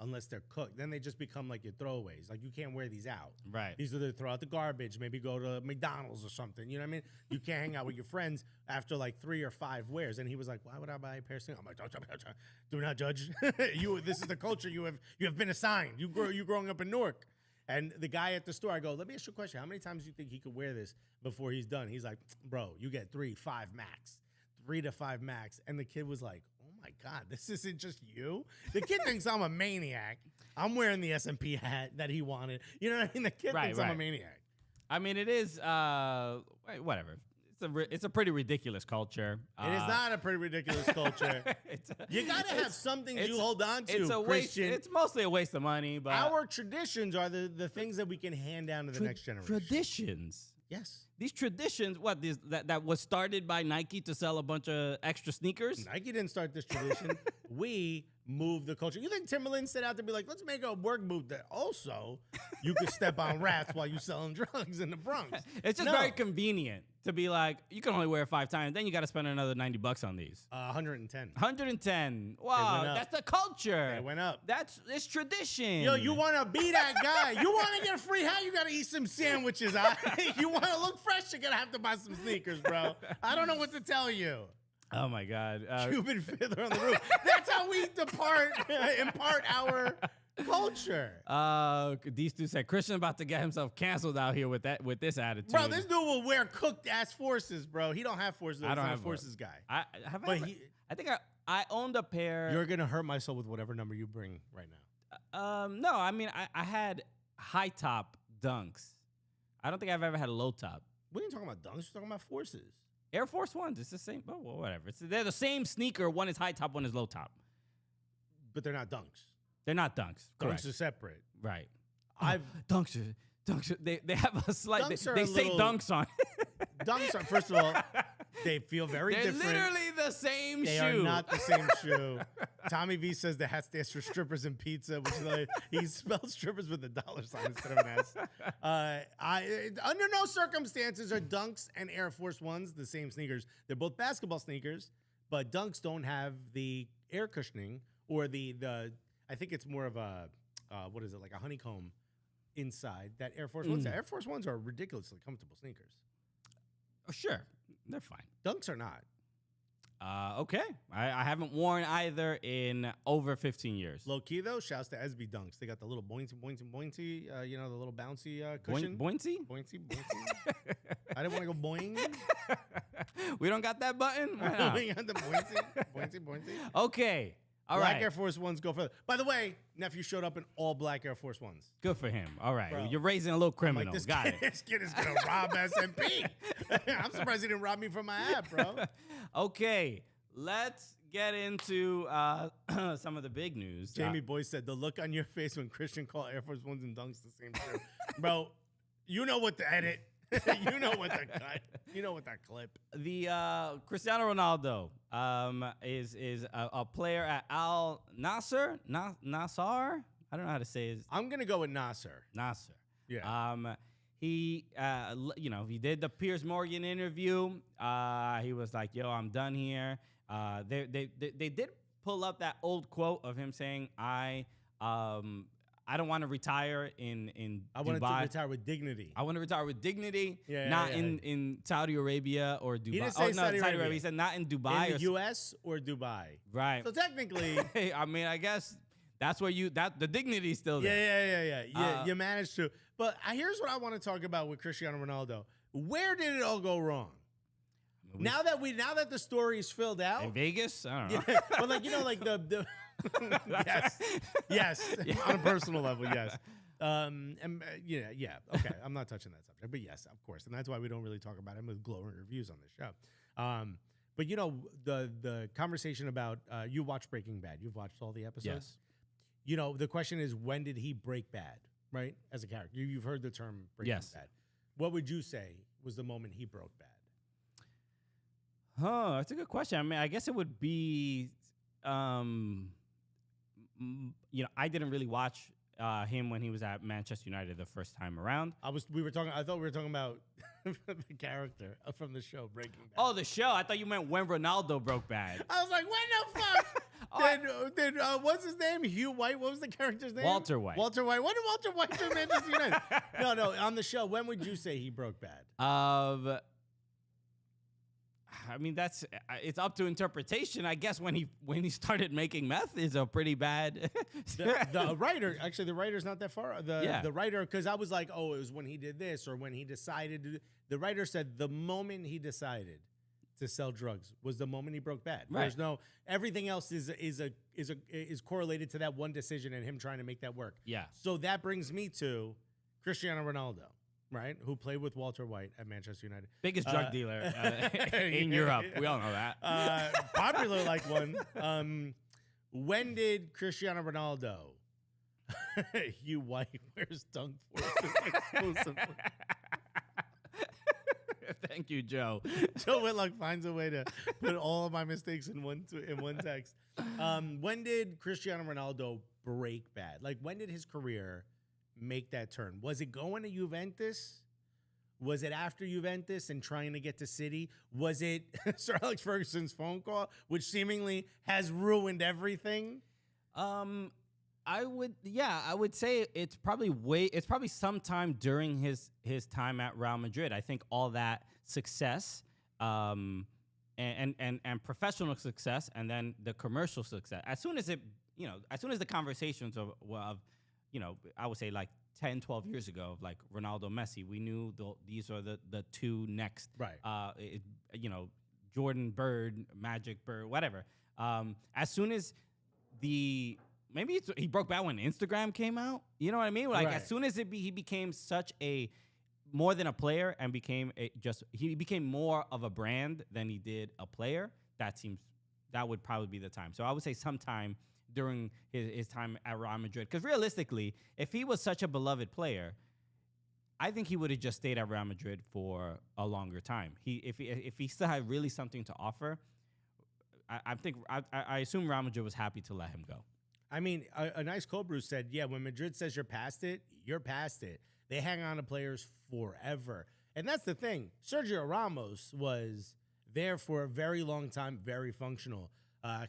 unless they're cooked. Then they just become like your throwaways. Like, you can't wear these out. Right. These are throw out the garbage, maybe go to McDonald's or something. You know what I mean? You can't hang out with your friends after like 3 or 5 wears. And he was like, why would I buy a pair of sneakers? I'm like, do not judge. This is the culture you have been assigned. You growing up in Newark. And the guy at the store, I go, let me ask you a question. How many times do you think he could wear this before he's done? He's like, bro, you get 3 to 5 max. 3 to 5 max. And the kid was like, my God, this isn't just you. The kid thinks I'm a maniac. I'm wearing the SMP hat that he wanted. You know what I mean? The kid thinks I'm a maniac. I mean, it is whatever. It's a pretty ridiculous culture. It is not a pretty ridiculous culture. You gotta have something you hold on to. It's a waste. It's mostly a waste of money. But our traditions are the things that we can hand down to the next generation. Traditions. Yes. These traditions, that was started by Nike to sell a bunch of extra sneakers? Nike didn't start this tradition. We moved the culture. You think Timberland set out to be like, let's make a work move that also you could step on rats while you selling drugs in the Bronx? It's just very convenient to be like, you can only wear it 5 times, then you got to spend another $90 on these. 110. 110. Wow, that's the culture. They went up. It's tradition. Yo, you want to be that guy. You want to get a free hat, you got to eat some sandwiches. You want to look fresh, you're going to have to buy some sneakers, bro. I don't know what to tell you. Oh, my God. Cuban Fiddler on the Roof. That's how we impart our culture. These two said Christian about to get himself canceled out here with this attitude. Bro, this dude will wear cooked ass forces, bro. He don't have forces. I don't have a forces guy. I think I owned a pair. You're gonna hurt myself with whatever number you bring right now. No, I mean I had high top dunks. I don't think I've ever had a low top. We ain't talking about dunks. We're talking about forces. Air Force Ones. It's the same. Oh, well, whatever. They're the same sneaker. One is high top, one is low top. But they're not dunks. They're not dunks. Correct. Dunks are separate. Right. Dunks are, they have a slight, Dunks they say dunks on. Dunks are, first of all, they feel very different. They're literally the same shoe. They are not the same shoe. Tommy V says the hat stands for strippers and pizza, which is like, he spells strippers with a dollar sign instead of an S. Under no circumstances are Dunks and Air Force Ones the same sneakers. They're both basketball sneakers, but Dunks don't have the air cushioning or the I think it's more of a, what is it, like a honeycomb inside that Air Force Ones. Air Force Ones are ridiculously comfortable sneakers. Oh, sure. They're fine. Dunks are not. Okay. I haven't worn either in over 15 years. Low key, though, shouts to SB Dunks. They got the little boincy, you know, the little bouncy cushion. Boincy? Boincy. I didn't want to go boing. We don't got that button? We got the boincy. Okay. All black right. Air Force Ones go further. By the way, nephew showed up in all black Air Force Ones. Good for him. All right. Bro. You're raising a little criminal. Like, got it. This kid is going to rob SMP. I'm surprised he didn't rob me from my app, bro. Okay. Let's get into some of the big news. Jamie Boyce said, the look on your face when Christian called Air Force Ones and Dunks the same shoe. Bro, you know what to edit. You know what to cut. You know what that clip. The Cristiano Ronaldo is a player at Al-Nassr. Nassr? I don't know how to say his. I'm going to go with Nasser. Nasser. Yeah. He did the Piers Morgan interview. He was like, yo, I'm done here. They did pull up that old quote of him saying, I don't want to retire in Dubai. I wanted to retire with dignity. I want to retire with dignity, not in Saudi Arabia or Dubai. He didn't say Saudi Arabia. He said not in Dubai. In the U.S. or Dubai. Right. So technically. I mean, I guess that's where the dignity is still there. Yeah. You managed to. But here's what I want to talk about with Cristiano Ronaldo. Where did it all go wrong? Now that the story is filled out. In Vegas? I don't know. Yeah, but like, you know, like the yes, on a personal level, yes. Okay, I'm not touching that subject, but yes, of course, and that's why we don't really talk about him with glowing reviews on this show. But you know, the conversation about you watched Breaking Bad, you've watched all the episodes. Yes. You know, the question is, when did he break bad? Right, as a character, you've heard the term breaking bad. What would you say was the moment he broke bad? Huh, that's a good question. I mean, I guess it would be, you know, I didn't really watch him when he was at Manchester United the first time around. I thought we were talking about the character from the show Breaking Bad. Oh, the show. I thought you meant when Ronaldo broke bad. I was like, when the fuck? What's his name? Hugh White? What was the character's name? Walter White. Walter White. When did Walter White do Manchester United? No. On the show, when would you say he broke bad? I mean, it's up to interpretation. I guess when he started making meth is a pretty bad. the writer, actually, the writer's not that far. The writer, because I was like, oh, it was when he did this or when he decided to. The writer said the moment he decided to sell drugs was the moment he broke bad. Right. There's no everything else is correlated to that one decision and him trying to make that work. Yeah. So that brings me to Cristiano Ronaldo. Right, who played with Walter White at Manchester United. Biggest drug dealer in Europe. We all know that. Popular like one. When did Cristiano Ronaldo, Hugh White wears dunk forces exclusively? Thank you, Joe. Joe Whitlock finds a way to put all of my mistakes in one text. When did Cristiano Ronaldo break bad? Like, when did his career make that turn? Was it going to Juventus? Was it after Juventus and trying to get to City? Was it Sir Alex Ferguson's phone call, which seemingly has ruined everything? I would say it's probably sometime during his time at Real Madrid. I think all that success, and professional success, and then the commercial success. As soon as the conversations of I would say like 10, 12 years ago of like Ronaldo, Messi, we knew these are the two next, right? Jordan, Bird, Magic, Bird, whatever. As soon as the maybe he broke bad when Instagram came out. You know what I mean? Like Right. as soon as he became such a more than a player and he became more of a brand than he did a player. That would probably be the time. So I would say sometime during his time at Real Madrid, because realistically, if he was such a beloved player, I think he would have just stayed at Real Madrid for a longer time. If he still had really something to offer, I assume Real Madrid was happy to let him go. I mean, a nice cold brew said, yeah, when Madrid says you're past it, you're past it. They hang on to players forever. And that's the thing. Sergio Ramos was there for a very long time, very functional.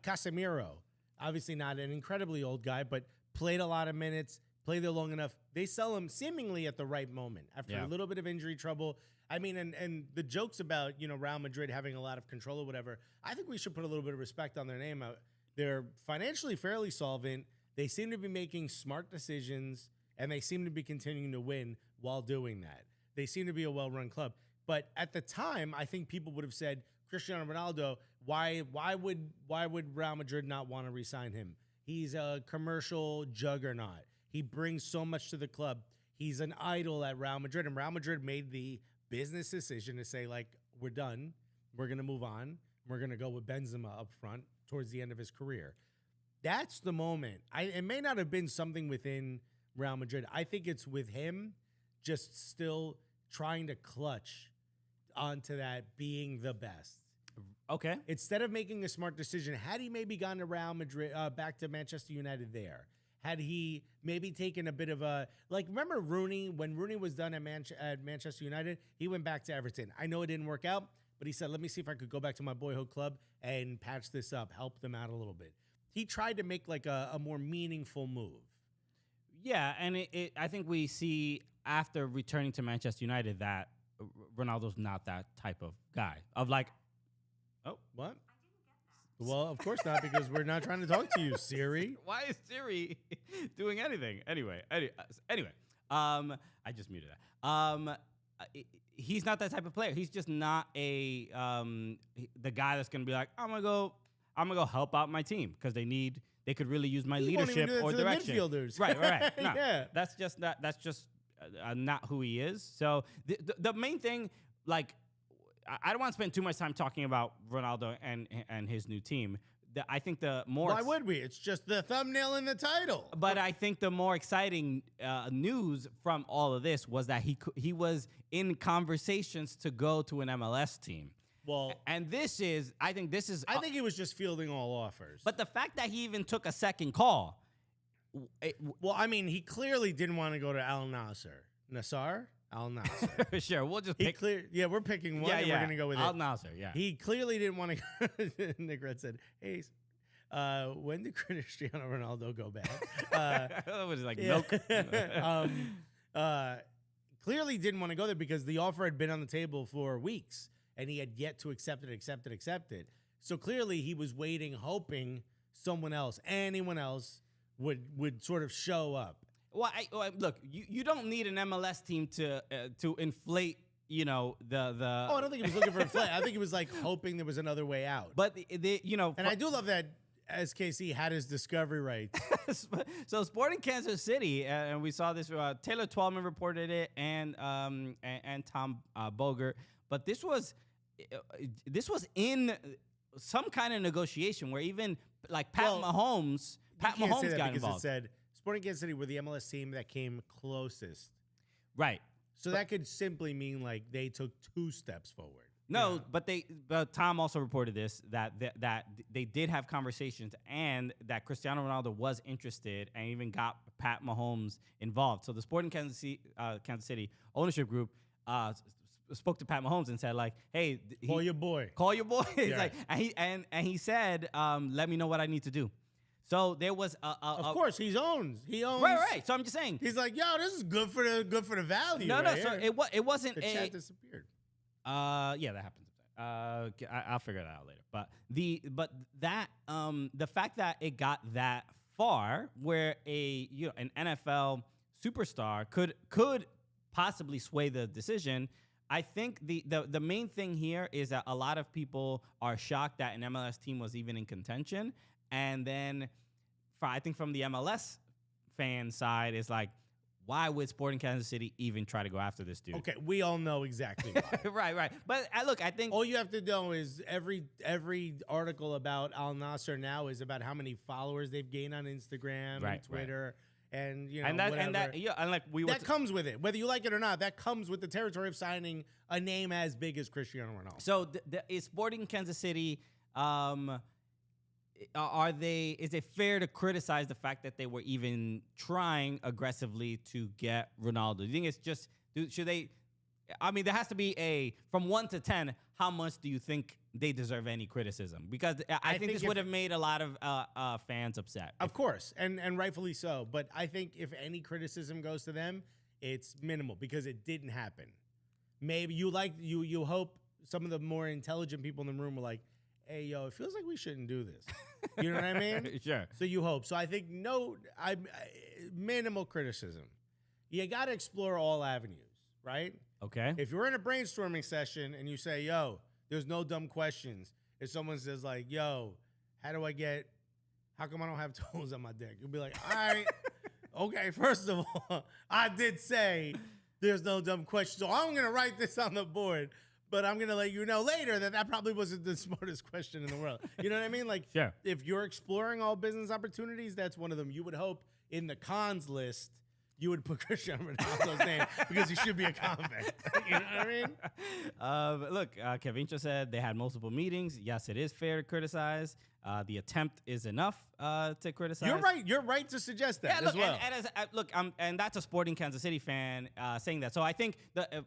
Casemiro, obviously not an incredibly old guy, but played a lot of minutes, played there long enough. They sell him seemingly at the right moment after a little bit of injury trouble. I mean, and the jokes about, Real Madrid having a lot of control or whatever, I think we should put a little bit of respect on their name. They're financially fairly solvent. They seem to be making smart decisions, and they seem to be continuing to win while doing that. They seem to be a well-run club. But at the time, I think people would have said, Cristiano Ronaldo, why would Real Madrid not want to re-sign him? He's a commercial juggernaut. He brings so much to the club. He's an idol at Real Madrid. And Real Madrid made the business decision to say, like, we're done. We're going to move on. We're going to go with Benzema up front towards the end of his career. That's the moment. It may not have been something within Real Madrid. I think it's with him just still trying to clutch onto that being the best. Okay. Instead of making a smart decision, had he maybe gone to Real Madrid, back to Manchester United there? Had he maybe taken a bit of a, remember Rooney? When Rooney was done at Manchester United, he went back to Everton. I know it didn't work out, but he said, let me see if I could go back to my boyhood club and patch this up, help them out a little bit. He tried to make a more meaningful move. Yeah, and I think we see after returning to Manchester United that Ronaldo's not that type of guy. Oh, what? Well, of course not, because we're not trying to talk to you, Siri. Why is Siri doing anything? Anyway, I just muted that. He's not that type of player. He's just not the guy that's gonna be like, I'm gonna go help out my team because they could really use my leadership or direction. The midfielders. Right. No, yeah, that's just not who he is. So the main thing, I don't want to spend too much time talking about Ronaldo and his new team. I think the more... Why would we? It's just the thumbnail in the title. But I think the more exciting news from all of this was that he was in conversations to go to an MLS team. Well, and I think he was just fielding all offers. But the fact that he even took a second call... he clearly didn't want to go to Al-Nassr. Al-Nassr. Sure, we'll just pick. We're picking one, and we're going to go with Al-Nassr, yeah. He clearly didn't want to go. Nick Red said, hey, when did Cristiano Ronaldo go back? It was like, milk. Clearly didn't want to go there because the offer had been on the table for weeks, and he had yet to accept it. So clearly he was waiting, hoping anyone else would sort of show up. Well, look, you don't need an MLS team to inflate, the. Oh, I don't think he was looking for inflate. I think he was hoping there was another way out. But and I do love that SKC had his discovery rights. So Sporting Kansas City, and we saw this. Taylor Twellman reported it, and Tom Bogert. But this was in some kind of negotiation where even Pat Mahomes got involved. It said Sporting Kansas City were the MLS team that came closest. Right. So that could simply mean they took 2 steps forward. No, but Tom also reported this, that they did have conversations and that Cristiano Ronaldo was interested and even got Pat Mahomes involved. So the Sporting Kansas City ownership group spoke to Pat Mahomes and said, hey, call your boy. Yeah. and he said, let me know what I need to do. So there was of course he owns right. So I'm just saying he's like, yo, this is good for the value. No. So it wasn't the chat disappeared. Yeah, that happens. I'll figure that out later. But the fact that it got that far, where an NFL superstar could possibly sway the decision. I think the main thing here is that a lot of people are shocked that an MLS team was even in contention. And then I think from the MLS fan side, it's like, why would Sporting Kansas City even try to go after this dude? Okay, we all know exactly why. Right. But look, I think all you have to know is every article about Al-Nassr now is about how many followers they've gained on Instagram and Twitter. And that comes with it, whether you like it or not. That comes with the territory of signing a name as big as Cristiano Ronaldo. So is Sporting Kansas City? Is it fair to criticize the fact that they were even trying aggressively to get Ronaldo? Do you think it's just, should they, I mean, there has to be from 1 to 10, how much do you think they deserve any criticism? Because I think this would have made a lot of fans upset. Of course, and rightfully so. But I think if any criticism goes to them, it's minimal because it didn't happen. Maybe you hope some of the more intelligent people in the room were like, hey, yo, it feels like we shouldn't do this. You know what I mean? Sure. So you hope. So I think minimal criticism. You got to explore all avenues, right? Okay. If you're in a brainstorming session and you say, yo, there's no dumb questions. If someone says like, yo, how come I don't have toes on my dick? You'll be like, all right, okay, first of all, I did say there's no dumb questions. So I'm going to write this on the board. But I'm going to let you know later that probably wasn't the smartest question in the world. You know what I mean? Like, sure. If you're exploring all business opportunities, that's one of them. You would hope in the cons list, you would put Cristiano Ronaldo's name because he should be a convict. You know what I mean? Look, Kevincha said they had multiple meetings. Yes, it is fair to criticize. The attempt is enough to criticize. You're right. You're right to suggest that as well. And that's a Sporting Kansas City fan saying that. So I think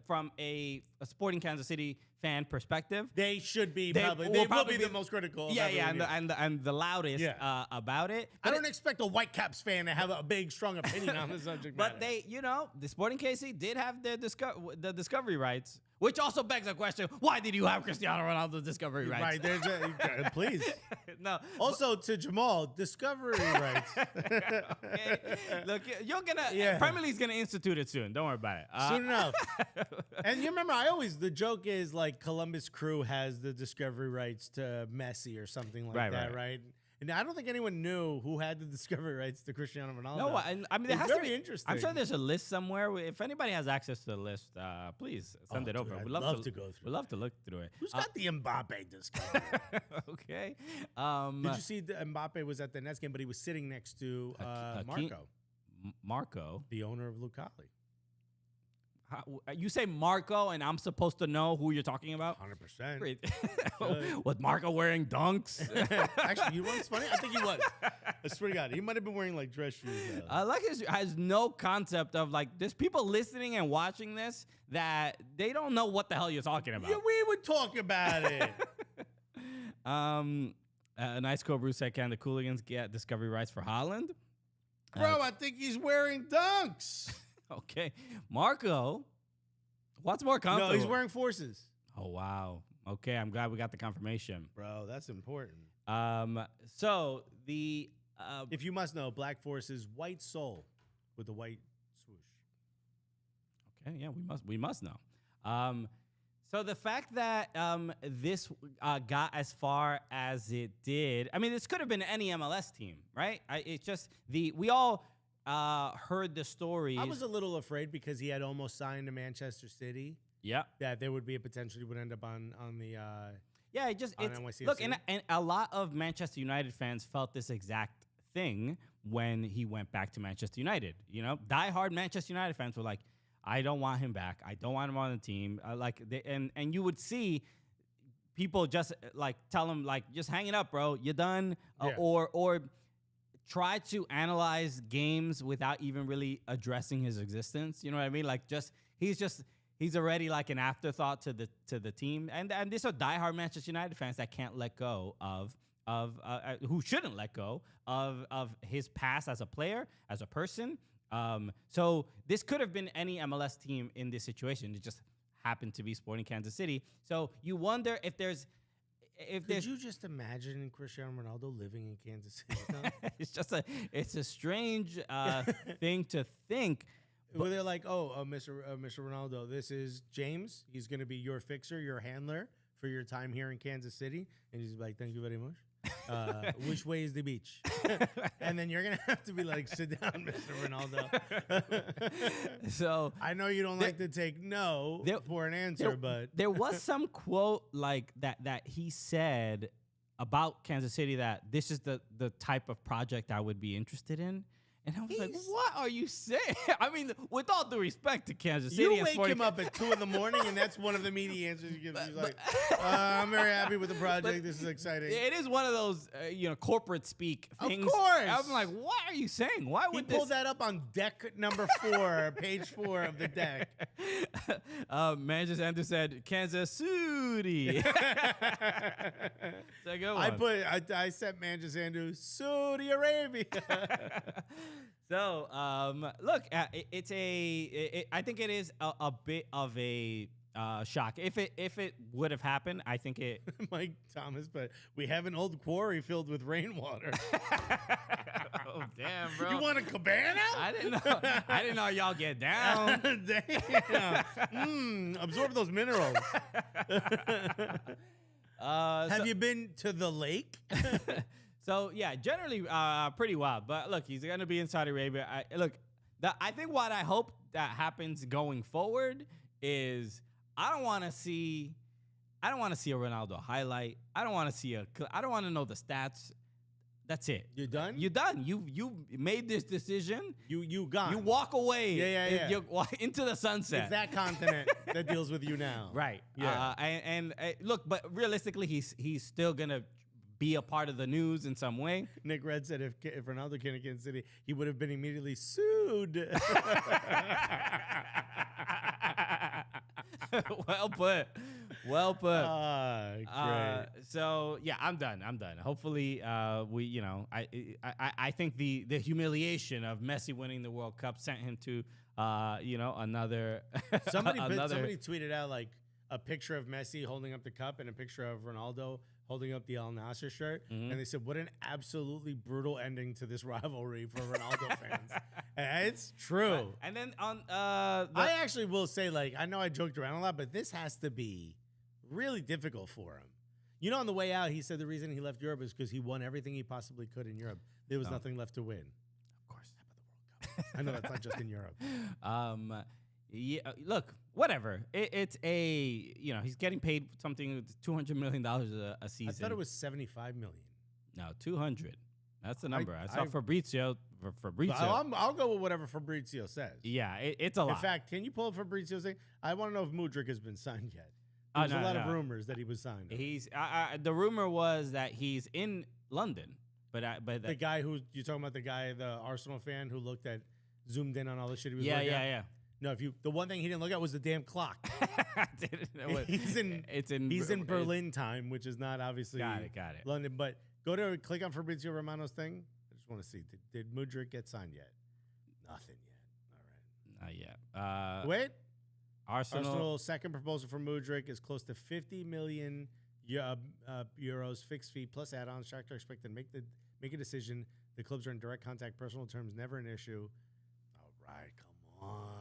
from a Sporting Kansas City fan perspective, they should be they will be the most critical. And the loudest about it. But I don't expect a Whitecaps fan to have a big, strong opinion on the subject matter. But the Sporting KC did have the discovery rights. Which also begs the question: why did you have Cristiano Ronaldo's discovery rights? Right, please. No. Also, to Jamal, discovery rights. Okay. Look, Premier League's gonna institute it soon. Don't worry about it. Soon enough. And you remember, the joke is like Columbus Crew has the discovery rights to Messi or something like that, right? And I don't think anyone knew who had the discovery rights to Cristiano Ronaldo. No, I mean, there has to be interesting. I'm sure there's a list somewhere. If anybody has access to the list, please send it over. We'd love to go through. We'd love to look through it. Who's got the Mbappe discovery? Okay. Did you see Mbappe was at the Nets game, but he was sitting next to Marco. Marco? The owner of Lucali. You say Marco, and I'm supposed to know who you're talking about? 100%. Was Marco wearing dunks? Actually, you know what's funny? I think he was. I swear to God, he might have been wearing like dress shoes. Has no concept of like, there's people listening and watching this that they don't know what the hell you're talking about. Yeah, we would talk about it. A nice Cobra said, can the Cooligans get discovery rights for Haaland? Bro, I think he's wearing dunks. Okay. Marco, what's more comfortable? No, he's wearing forces. Oh, wow. Okay, I'm glad we got the confirmation. Bro, that's important. So the... if you must know, Black Forces, white sole with the white swoosh. Okay, yeah, we must know. So the fact that this got as far as it did, I mean, this could have been any MLS team, right? It's just we all... heard the stories. I was a little afraid because he had almost signed to Manchester City. Yeah, that there would be a potentially would end up on the. Look, and a lot of Manchester United fans felt this exact thing when he went back to Manchester United. You know, diehard Manchester United fans were like, "I don't want him back. I don't want him on the team." And you would see people just like tell him like, "Just hang it up, bro. You're done," or try to analyze games without even really addressing his existence. You know what I mean? Like he's already like an afterthought to the team. And these are diehard Manchester United fans that can't let go of who shouldn't let go of his past as a player, as a person. So this could have been any MLS team in this situation. It just happened to be Sporting Kansas City. So you wonder if there's. Could you just imagine Cristiano Ronaldo living in Kansas City? It's a strange thing to think. Where they're like, Mr. Ronaldo, this is James. He's going to be your fixer, your handler for your time here in Kansas City. And he's like, thank you very much. Which way is the beach? And then you're going to have to be like, sit down, Mr. Ronaldo. So I know you don't like to take no for an answer, but there was some quote like that he said about Kansas City that this is the type of project I would be interested in. And I was like, what are you saying? I mean, with all due respect to Kansas City. You wake him up at 2 in the morning, and that's one of the media answers you give. He's like, I'm very happy with the project. This is exciting. It is one of those, corporate speak things. Of course. I'm like, what are you saying? Why would he pulled that up on deck number 4, page 4 of the deck. Manchester Andrew said, Kansas City. So go on. I sent Manchester Andrew, Saudi Arabia. So, look, I think it is a bit of a shock. If it would have happened, I think it. Mike Thomas, but we have an old quarry filled with rainwater. Oh damn, bro! You want a cabana? I didn't know y'all get down. Damn. Absorb those minerals. Have you been to the lake? So yeah, generally pretty wild. But look, he's gonna be in Saudi Arabia. I think what I hope that happens going forward is I don't want to see a Ronaldo highlight. I don't want to know the stats. That's it. You're done? You're done. You made this decision. You gone. You walk away. Yeah. You into the sunset. It's that continent that deals with you now. Right. Yeah. And look, but realistically, he's still gonna be a part of the news in some way. Nick Red said if Ronaldo came to Kansas City, he would have been immediately sued. Well put. Great. So yeah, I'm done. Hopefully, I think the humiliation of Messi winning the World Cup sent him to, another. Somebody tweeted out like a picture of Messi holding up the cup and a picture of Ronaldo holding up the Al-Nassr shirt, and they said, what an absolutely brutal ending to this rivalry for Ronaldo fans. And it's true. And then on I actually will say, like, I know I joked around a lot, but this has to be really difficult for him. You know, on the way out, he said the reason he left Europe is because he won everything he possibly could in Europe. There was nothing left to win. Of course, how about the World Cup? I know that's not just in Europe. Yeah, look, whatever. It's he's getting paid something $200 million a season. I thought it was 75 million. No, 200. That's the number. I saw Fabrizio. I'll go with whatever Fabrizio says. Yeah, it's a lot. In fact, can you pull up Fabrizio's thing? I want to know if Mudryk has been signed yet. There's a lot of rumors that he was signed. The rumor was that he's in London, but the guy who you're talking about, the Arsenal fan who zoomed in on all the shit he was looking at? Yeah. No, the one thing he didn't look at was the damn clock. He's in Berlin time, which is not obviously got it. London. But click on Fabrizio Romano's thing. I just want to see did Mudryk get signed yet? Nothing yet. All right, not yet. Wait, Arsenal's second proposal for Mudryk is close to 50 million euros fixed fee plus add-ons. Shakhtar expected to make a decision. The clubs are in direct contact. Personal terms never an issue. All right, come on.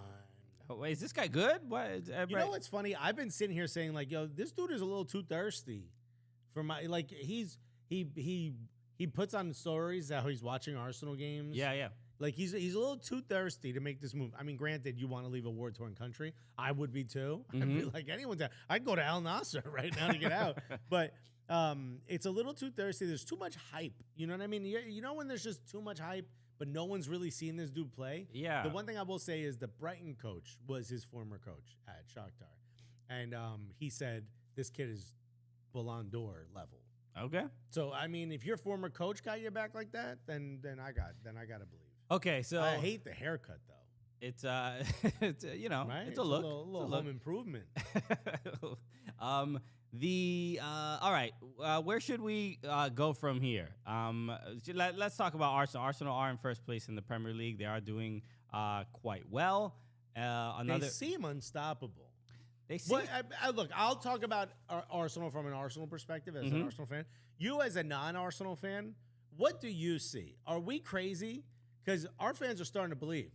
Wait, is this guy good? What? You know what's funny? I've been sitting here saying like, yo, this dude is a little too thirsty for my like. He puts on stories how he's watching Arsenal games. Yeah. Like he's a little too thirsty to make this move. I mean, granted, you want to leave a war-torn country. I would be too. I'd be like anyone's. I'd go to Al-Nassr right now to get out. But it's a little too thirsty. There's too much hype. You know what I mean? You know when there's just too much hype, but no one's really seen this dude play? Yeah. The one thing I will say is the Brighton coach was his former coach at Shakhtar. And he said, this kid is Ballon d'Or level. Okay. So, I mean, if your former coach got your back like that, then I got to believe. Okay, so I hate the haircut, though. It's, right? it's a look. A little home improvement. All right. Where should we go from here? Let's talk about Arsenal. Arsenal are in first place in the Premier League. They are doing quite well. They seem unstoppable. They seem. Look, I'll talk about Arsenal from an Arsenal perspective as an Arsenal fan. You as a non-Arsenal fan, what do you see? Are we crazy? Because our fans are starting to believe.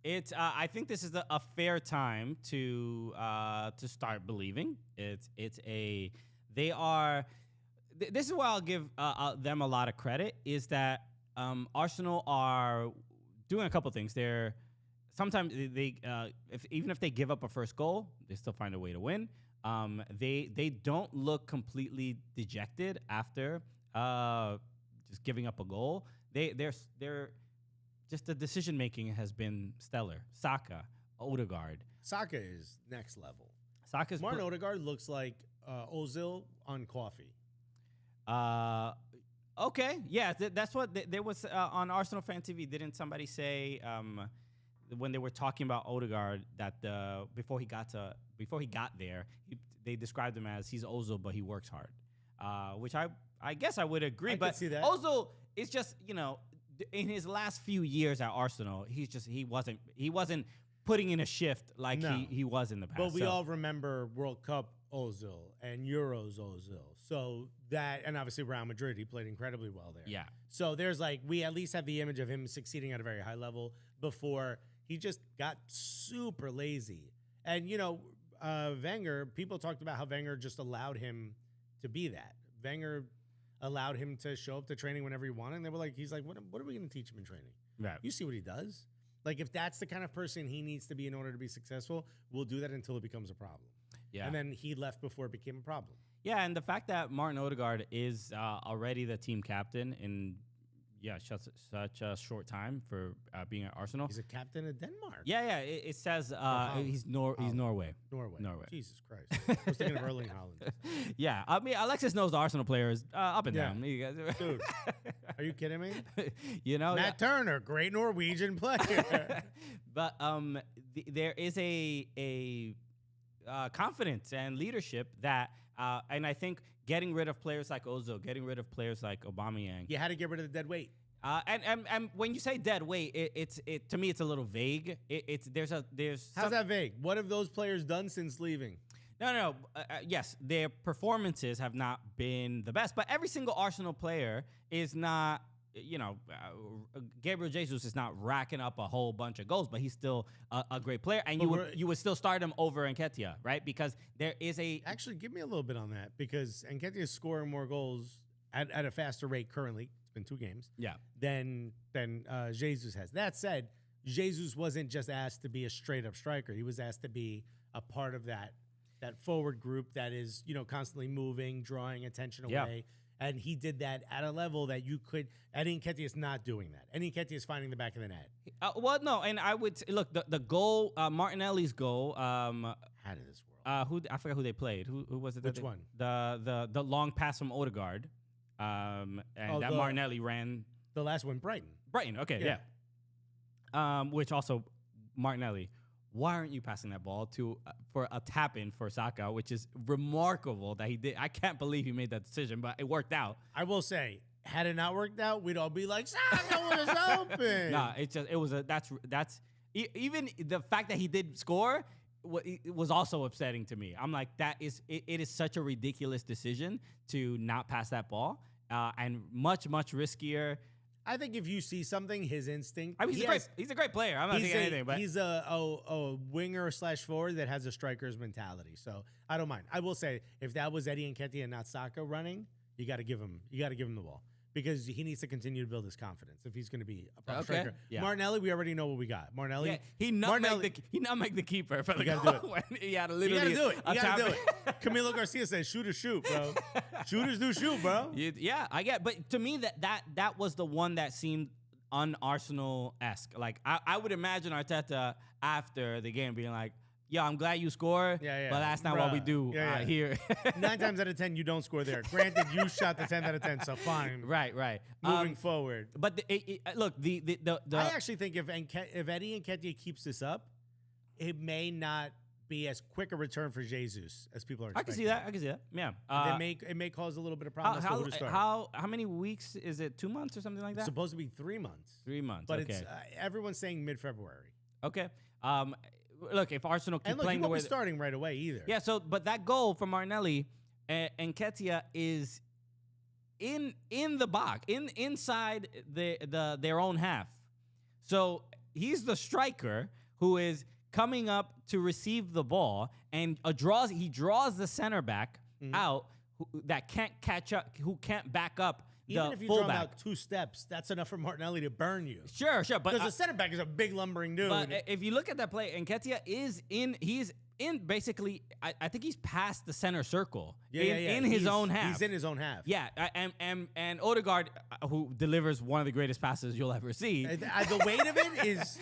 It's. I think this is a fair time to start believing. They are. this is why I'll give them a lot of credit, is that Arsenal are doing a couple things. They're sometimes even if they give up a first goal, they still find a way to win. They don't look completely dejected after just giving up a goal. They're just the decision making has been stellar. Saka, Odegaard. Saka is next level. Martin Odegaard looks like Ozil on coffee. Okay, yeah, that's what there was on Arsenal Fan TV. Didn't somebody say when they were talking about Odegaard that before he got there, they described him as he's Ozil, but he works hard, which I guess I would agree. I but could see that. Ozil is just, in his last few years at Arsenal, he wasn't putting in a shift like he was in the past. But we all remember World Cup Ozil and Euros Ozil. So that, and obviously Real Madrid, he played incredibly well there. Yeah. So there's we at least have the image of him succeeding at a very high level before he just got super lazy. And, Wenger, people talked about how Wenger just allowed him to be that. Wenger allowed him to show up to training whenever he wanted. And they were he's like, what are we going to teach him in training? Right. You see what he does? If that's the kind of person he needs to be in order to be successful, we'll do that until it becomes a problem. Yeah. And then he left before it became a problem. Yeah, and the fact that Martin Odegaard is already the team captain in such a short time for being at Arsenal. He's a captain of Denmark. Yeah. It says he's Norway. Norway. Jesus Christ. I was thinking of Erling Haaland. Yeah, I mean, Alexis knows the Arsenal players up and down. Dude, are you kidding me? Matt Turner, great Norwegian player. But there is a confidence and leadership that, and I think getting rid of players like Ozil, getting rid of players like Aubameyang. You had to get rid of the dead weight. And when you say dead weight, it's to me it's a little vague. How's that vague? What have those players done since leaving? No. Yes, their performances have not been the best, but every single Arsenal player is not. Gabriel Jesus is not racking up a whole bunch of goals, but he's still a great player, and you would still start him over Nketiah, right? Because there is actually give me a little bit on that, because Nketiah is scoring more goals at a faster rate currently. It's been 2 games, than Jesus has. That said, Jesus wasn't just asked to be a straight up striker; he was asked to be a part of that forward group that is constantly moving, drawing attention away. And he did that at a level that you could. Eddie Nketiah is not doing that. Eddie Nketiah is finding the back of the net. Well, no, and I would look the goal, Martinelli's goal. Out of this world. I forgot who they played. Who was it? Which one? The long pass from Odegaard, Martinelli ran. The last one, Brighton. Okay, yeah. Which also Martinelli. Why aren't you passing that ball for a tap-in for Saka, which is remarkable that he did. I can't believe he made that decision, but it worked out. I will say, had it not worked out, we'd all be like, Saka was open. Nah, that's even the fact that he did score was also upsetting to me. I'm like, it is such a ridiculous decision to not pass that ball, and much, much riskier. I think if you see something, his instinct. I mean, he's a great player. I'm not thinking anything, but he's a winger / forward that has a striker's mentality. So I don't mind. I will say, if that was Eddie Nketiah and not Saka running, you got to give him the ball, because he needs to continue to build his confidence if he's going to be a proper striker. Yeah. Martinelli, we already know what we got. Martinelli, he nutmegged the keeper for the goal. He had literally you got to do it. Camilo Garcia says, shooters shoot, bro. Shooters do shoot, bro. Yeah, I get. But to me, that was the one that seemed un-Arsenal-esque. Like, I would imagine Arteta after the game being like, yeah, I'm glad you score, but that's not what we do here. 9 times out of 10, you don't score there. Granted, you shot the 10 out of 10, so fine. Right. Moving forward. But look, I actually think if Eddie Nketiah keeps this up, it may not be as quick a return for Jesus as people are expecting. I can see that. Yeah. It may cause a little bit of problem. How many weeks is it? 2 months or something like that? It's supposed to be 3 months. 3 months. But it's everyone's saying mid-February. Okay. Look, if Arsenal keep playing the way he won't be starting right away either. Yeah. So, but that goal from Martinelli and Nketiah is in the box, inside their own half. So he's the striker who is coming up to receive the ball, and he draws the center back out, that can't catch up, who can't back up Even the if you fullback. draw out 2 steps, that's enough for Martinelli to burn you. Sure, but because the center back is a big lumbering dude. But if you look at that play, Nketiah he's in basically, I think he's past the center circle in his own half. He's in his own half. Yeah, and Odegaard, who delivers one of the greatest passes you'll ever see. The weight of it is.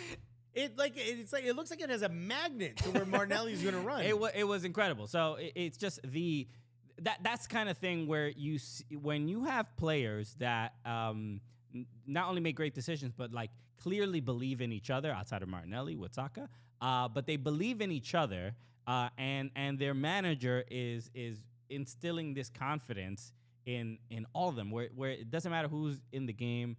It looks like it has a magnet to where Martinelli's going to run. It was incredible. So it's just that's kind of thing where when you have players that not only make great decisions but like clearly believe in each other outside of Martinelli with Saka, but they believe in each other, and their manager is instilling this confidence in all of them, where it doesn't matter who's in the game,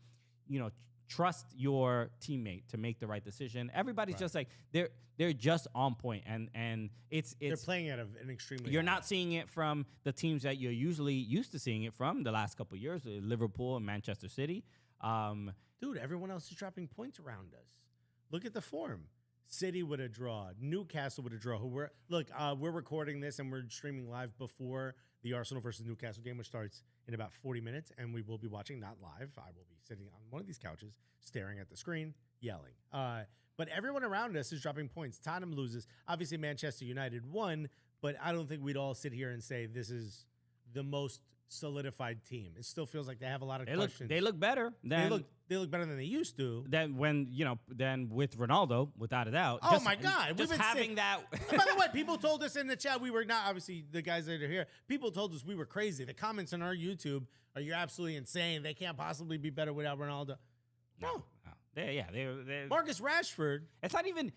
trust your teammate to make the right decision. Everybody's just like they're just on point, and it's they're playing at an extremely. You're not seeing it from the teams that you're usually used to seeing it from the last couple of years, Liverpool and Manchester City. Dude, everyone else is dropping points around us. Look at the form. City with a draw, Newcastle with a draw. We're recording this and we're streaming live before the Arsenal versus Newcastle game, which starts in about 40 minutes, and we will be watching, not live. I will be sitting on one of these couches, staring at the screen, yelling. But everyone around us is dropping points. Tottenham loses. Obviously, Manchester United won, but I don't think we'd all sit here and say this is the most solidified team. It still feels like they have a lot of questions. They look better. They look better than they used to. Than with Ronaldo, without a doubt. Oh my God! Just having that. By the way, people told us in the chat we were not, obviously the guys that are here. People told us we were crazy. The comments on our YouTube are, "You're absolutely insane. They can't possibly be better without Ronaldo." No. They're Marcus Rashford. It's not even.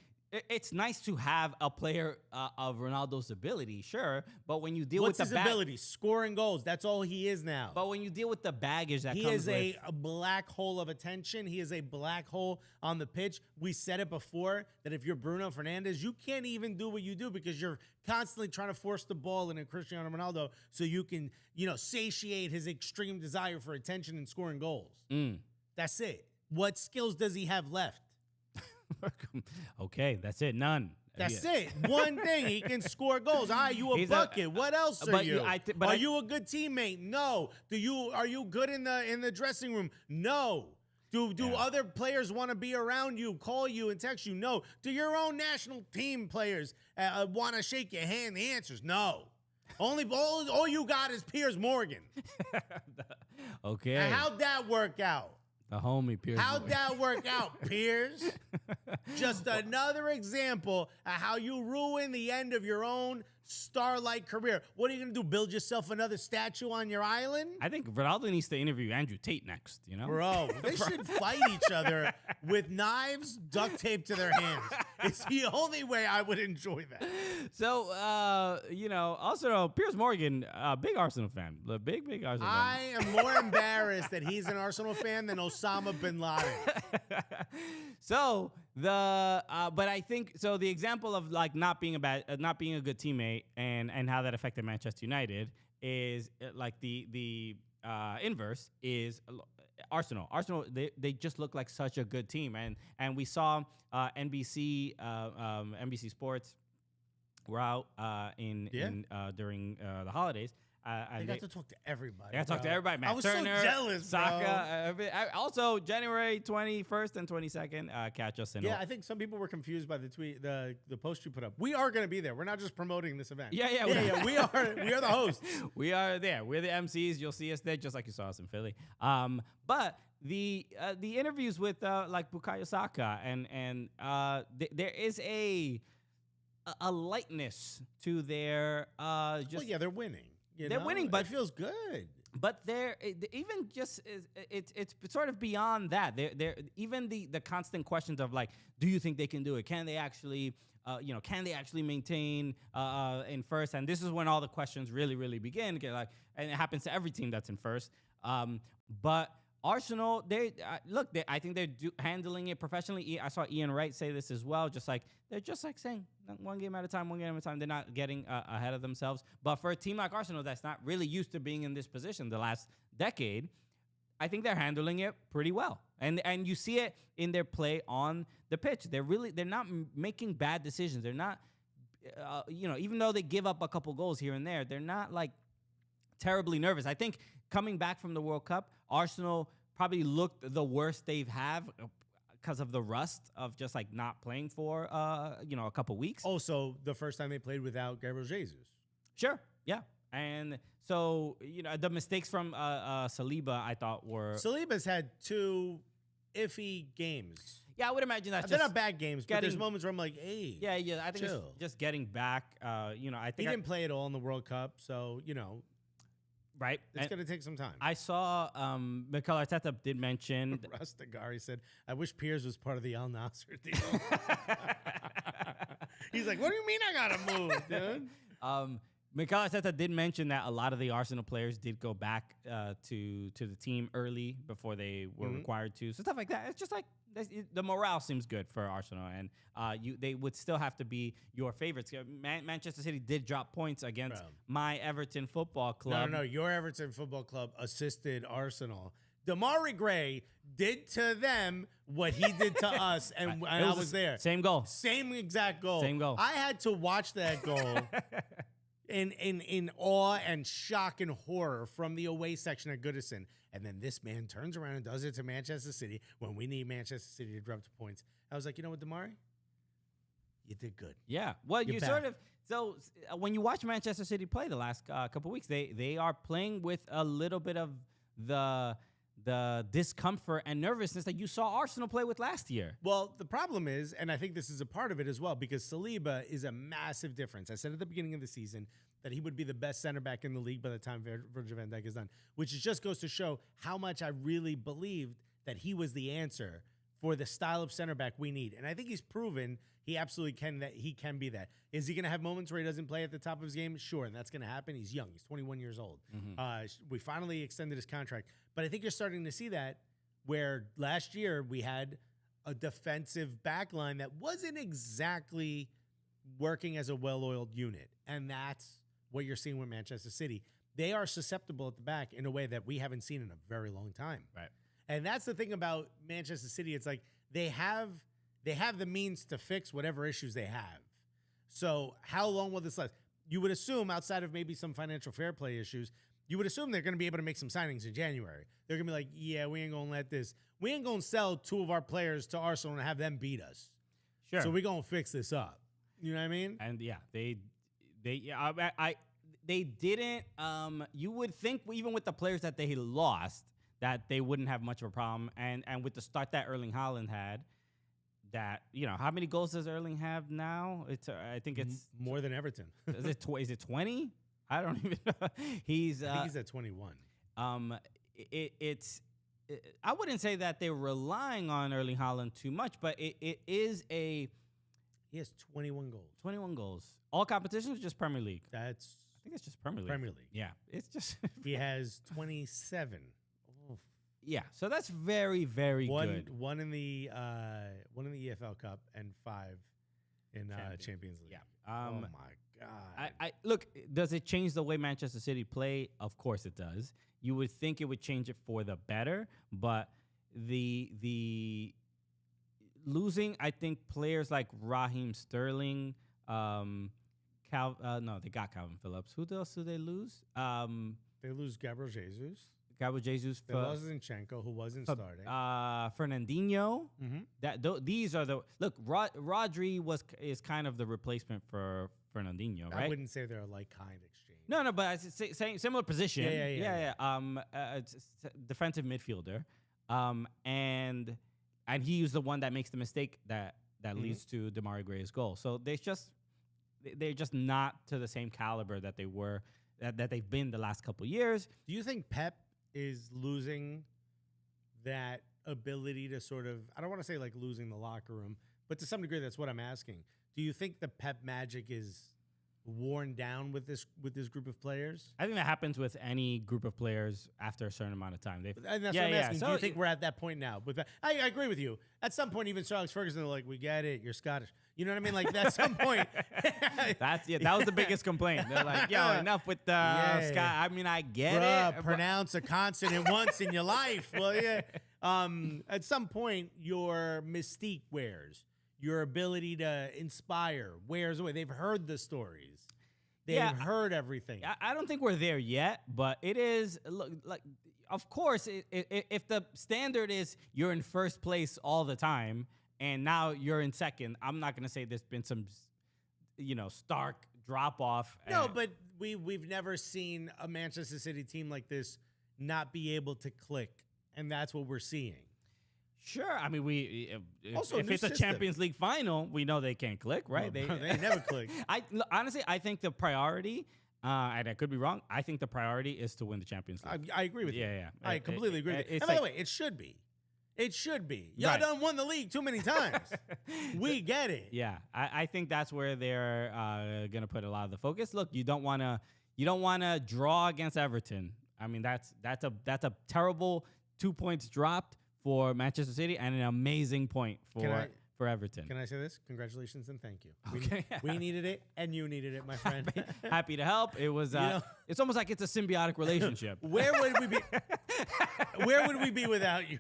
It's nice to have a player of Ronaldo's ability, sure, but when you deal with his ability? Scoring goals. That's all he is now. But when you deal with the baggage that he comes is a black hole of attention. He is a black hole on the pitch. We said it before that if you're Bruno Fernandes, you can't even do what you do because you're constantly trying to force the ball into Cristiano Ronaldo so you can, satiate his extreme desire for attention and scoring goals. That's it. What skills does he have left? Okay, that's it. None. That's it. One thing, he can score goals. You a bucket. What else are you? Are you a good teammate? No. Are you good in the dressing room? No. Do other players want to be around you, call you, and text you? No. Do your own national team players want to shake your hand? The answer is no. All you got is Piers Morgan. Okay. Now, how'd that work out? The homie Piers. How'd that work out, Piers? Just another example of how you ruin the end of your own star-like career. What are you going to do, build yourself another statue on your island? I think Ronaldo needs to interview Andrew Tate next, Bro, they should fight each other with knives duct taped to their hands. It's the only way I would enjoy that. So, also, Piers Morgan, big Arsenal fan. The big Arsenal fan. I am more embarrassed that he's an Arsenal fan than Osama bin Laden. So, but I think, the example of like not being a good teammate and how that affected Manchester United is like the inverse is Arsenal. Arsenal, they just look like such a good team, and we saw NBC Sports were out during the holidays. They got to talk to everybody. They got to talk to everybody. Matt I was Turner, so jealous, Saka. Also, January 21st and 22nd, catch us in. Yeah, I think some people were confused by the tweet, the post you put up. We are going to be there. We're not just promoting this event. Yeah. We are the hosts. We are there. We're the MCs. You'll see us there, just like you saw us in Philly. But the interviews with like Bukayo Saka and there is a lightness to their they're winning. They're winning, but it feels good. But even just it's sort of beyond that. They're even the constant questions of like, do you think they can do it? Can they actually can they actually maintain in first? And this is when all the questions really begin. And it happens to every team that's in first. But Arsenal, I think they're handling it professionally. I saw Ian Wright say this as well. They're just saying one game at a time. They're not getting ahead of themselves. But for a team like Arsenal that's not really used to being in this position the last decade, I think they're handling it pretty well. And you see it in their play on the pitch. They're not making bad decisions. They're not, even though they give up a couple goals here and there, they're not like terribly nervous. I think coming back from the World Cup, Arsenal probably looked the worst they've have because of the rust of just like not playing for a couple weeks. Also, the first time they played without Gabriel Jesus. Sure, yeah. And so, the mistakes from Saliba, I thought were... Saliba's had 2 iffy games. Yeah, I would imagine that's they're not bad games, but there's moments where I'm like, hey, yeah, I think chill. It's just getting back. I think he didn't play at all in the World Cup, so, right? It's going to take some time. I saw Mikel Arteta did mention... Rustigari said, I wish Piers was part of the Al-Nassr deal. He's like, what do you mean I got to move, dude? Mikel Arteta did mention that a lot of the Arsenal players did go back to the team early before they were required to. So stuff like that. It's just like the morale seems good for Arsenal, and they would still have to be your favorites. Manchester City did drop points against my Everton Football Club. No. Your Everton Football Club assisted Arsenal. Damari Gray did to them what he did to us, and I was there. Same goal. Same exact goal. Same goal. I had to watch that goal. In awe and shock and horror from the away section at Goodison. And then this man turns around and does it to Manchester City when we need Manchester City to drop 2 points. I was like, you know what, Damari? You did good. Yeah. Well, you sort of... So when you watch Manchester City play the last couple of weeks, they are playing with a little bit of the discomfort and nervousness that you saw Arsenal play with last year. Well, the problem is, and I think this is a part of it as well, because Saliba is a massive difference. I said at the beginning of the season that he would be the best center back in the league by the time Virgil van Dijk is done, which just goes to show how much I really believed that he was the answer for the style of center back we need. And I think he's proven he absolutely can be that. Is he going to have moments where he doesn't play at the top of his game? Sure, and that's going to happen. He's young. He's 21 years old. We finally extended his contract. But I think you're starting to see that where last year we had a defensive back line that wasn't exactly working as a well-oiled unit. And that's what you're seeing with Manchester City. They are susceptible at the back in a way that we haven't seen in a very long time. Right. And that's the thing about Manchester City. It's like they have the means to fix whatever issues they have. So how long will this last? You would assume, outside of maybe some financial fair play issues, you would assume they're going to be able to make some signings in January. They're going to be like, yeah, we ain't going to sell 2 of our players to Arsenal and have them beat us. Sure. So we're going to fix this up. You know what I mean? And yeah, they didn't, you would think even with the players that they lost, that they wouldn't have much of a problem. And with the start that Erling Haaland had, that, how many goals does Erling have now? I think it's more than Everton. Is it 20? I don't even know. I think he's at 21. I wouldn't say that they're relying on Erling Haaland too much, but it is a... He has 21 goals. 21 goals. All competitions or just Premier League? I think it's just Premier League. Premier League. Yeah. It's just... He has 27. Yeah, so that's very, very good. One in the EFL Cup and 5 in Champions League. Yeah. Oh my God. I look. Does it change the way Manchester City play? Of course it does. You would think it would change it for the better, but the losing, I think players like Raheem Sterling, no, they got Calvin Phillips. Who else do they lose? They lose Gabriel Jesus. Gabriel Jesus. They lost Zinchenko, who wasn't starting. Fernandinho. Mm-hmm. These are the look. Rodri is kind of the replacement for Fernandinho, right? I wouldn't say they're a like-kind exchange. No, but it's same similar position. Yeah. It's defensive midfielder, and he was the one that makes the mistake that leads to Damari Gray's goal. So they're just not to the same caliber that they were that they've been the last couple of years. Do you think Pep is losing that ability to sort of, I don't want to say like losing the locker room, but to some degree that's what I'm asking. Do you think the Pep magic is worn down with this group of players? I think that happens with any group of players after a certain amount of time. And that's what I'm asking. So do you think we're at that point now? I agree with you. At some point, even Sir Alex Ferguson, they're like, we get it, you're Scottish. You know what I mean? Like, at some point. That was the biggest complaint. They're like, yo, enough with the Scott. I mean, I get it. Pronounce a consonant once in your life. Well, yeah. At some point, your mystique wears. Your ability to inspire wears away. They've heard the stories. They've heard everything. I don't think we're there yet, but it is. Look, like, of course, if the standard is you're in first place all the time, and now you're in second, I'm not going to say there's been some, stark drop off. No, but we've never seen a Manchester City team like this not be able to click, and that's what we're seeing. Sure. I mean, if it's a Champions League final, we know they can't click, right? They never click. Honestly, I think the priority, and I could be wrong, I think the priority is to win the Champions League. I agree with you. Yeah. I completely agree with you. And by the way, it should be. It should be. Y'all done won the league too many times. We get it. Yeah. I think that's where they're going to put a lot of the focus. Look, you don't want to draw against Everton. I mean, that's a terrible 2 points dropped for Manchester City and an amazing point for Everton. Can I say this? Congratulations and thank you. Okay. We needed it and you needed it, my friend. Happy to help. It was it's almost like it's a symbiotic relationship. Where would we be? Where would we be without you?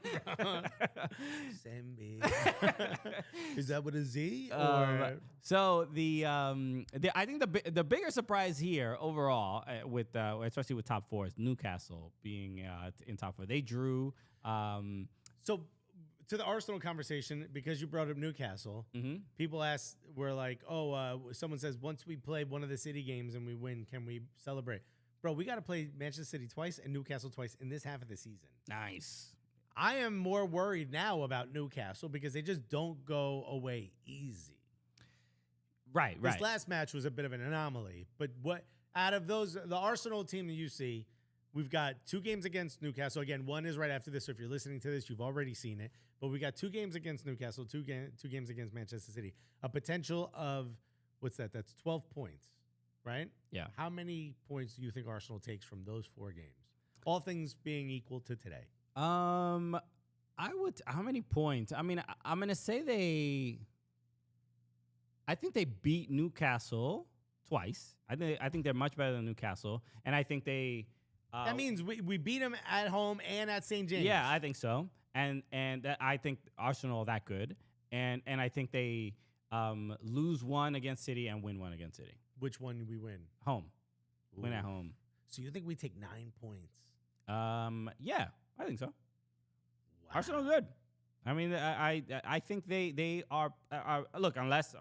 Is that with a Z? Or I think the bigger surprise here overall with especially with top four is Newcastle being in top four. They drew. So to the Arsenal conversation, because you brought up Newcastle, people were like, someone says, once we play one of the City games and we win, can we celebrate? Bro, we got to play Manchester City twice and Newcastle twice in this half of the season. Nice. I am more worried now about Newcastle because they just don't go away easy. Right. This last match was a bit of an anomaly, but what out of those, the Arsenal team that you see, we've got 2 games against Newcastle. Again, one is right after this, so if you're listening to this, you've already seen it. But we got 2 games against Newcastle, 2 games against Manchester City. A potential of, what's that? That's 12 points, right? Yeah. How many points do you think Arsenal takes from those 4 games? All things being equal to today. How many points? I mean, I'm going to say I think they beat Newcastle twice. I think they're much better than Newcastle. And I think they... that means we beat them at home and at St. James. Yeah, I think so. And I think Arsenal are that good. And I think they lose one against City and win one against City. Which one do we win? Home. Ooh. Win at home. So you think we take 9 points? Yeah, I think so. Wow. Arsenal good. I mean, I think they are look, unless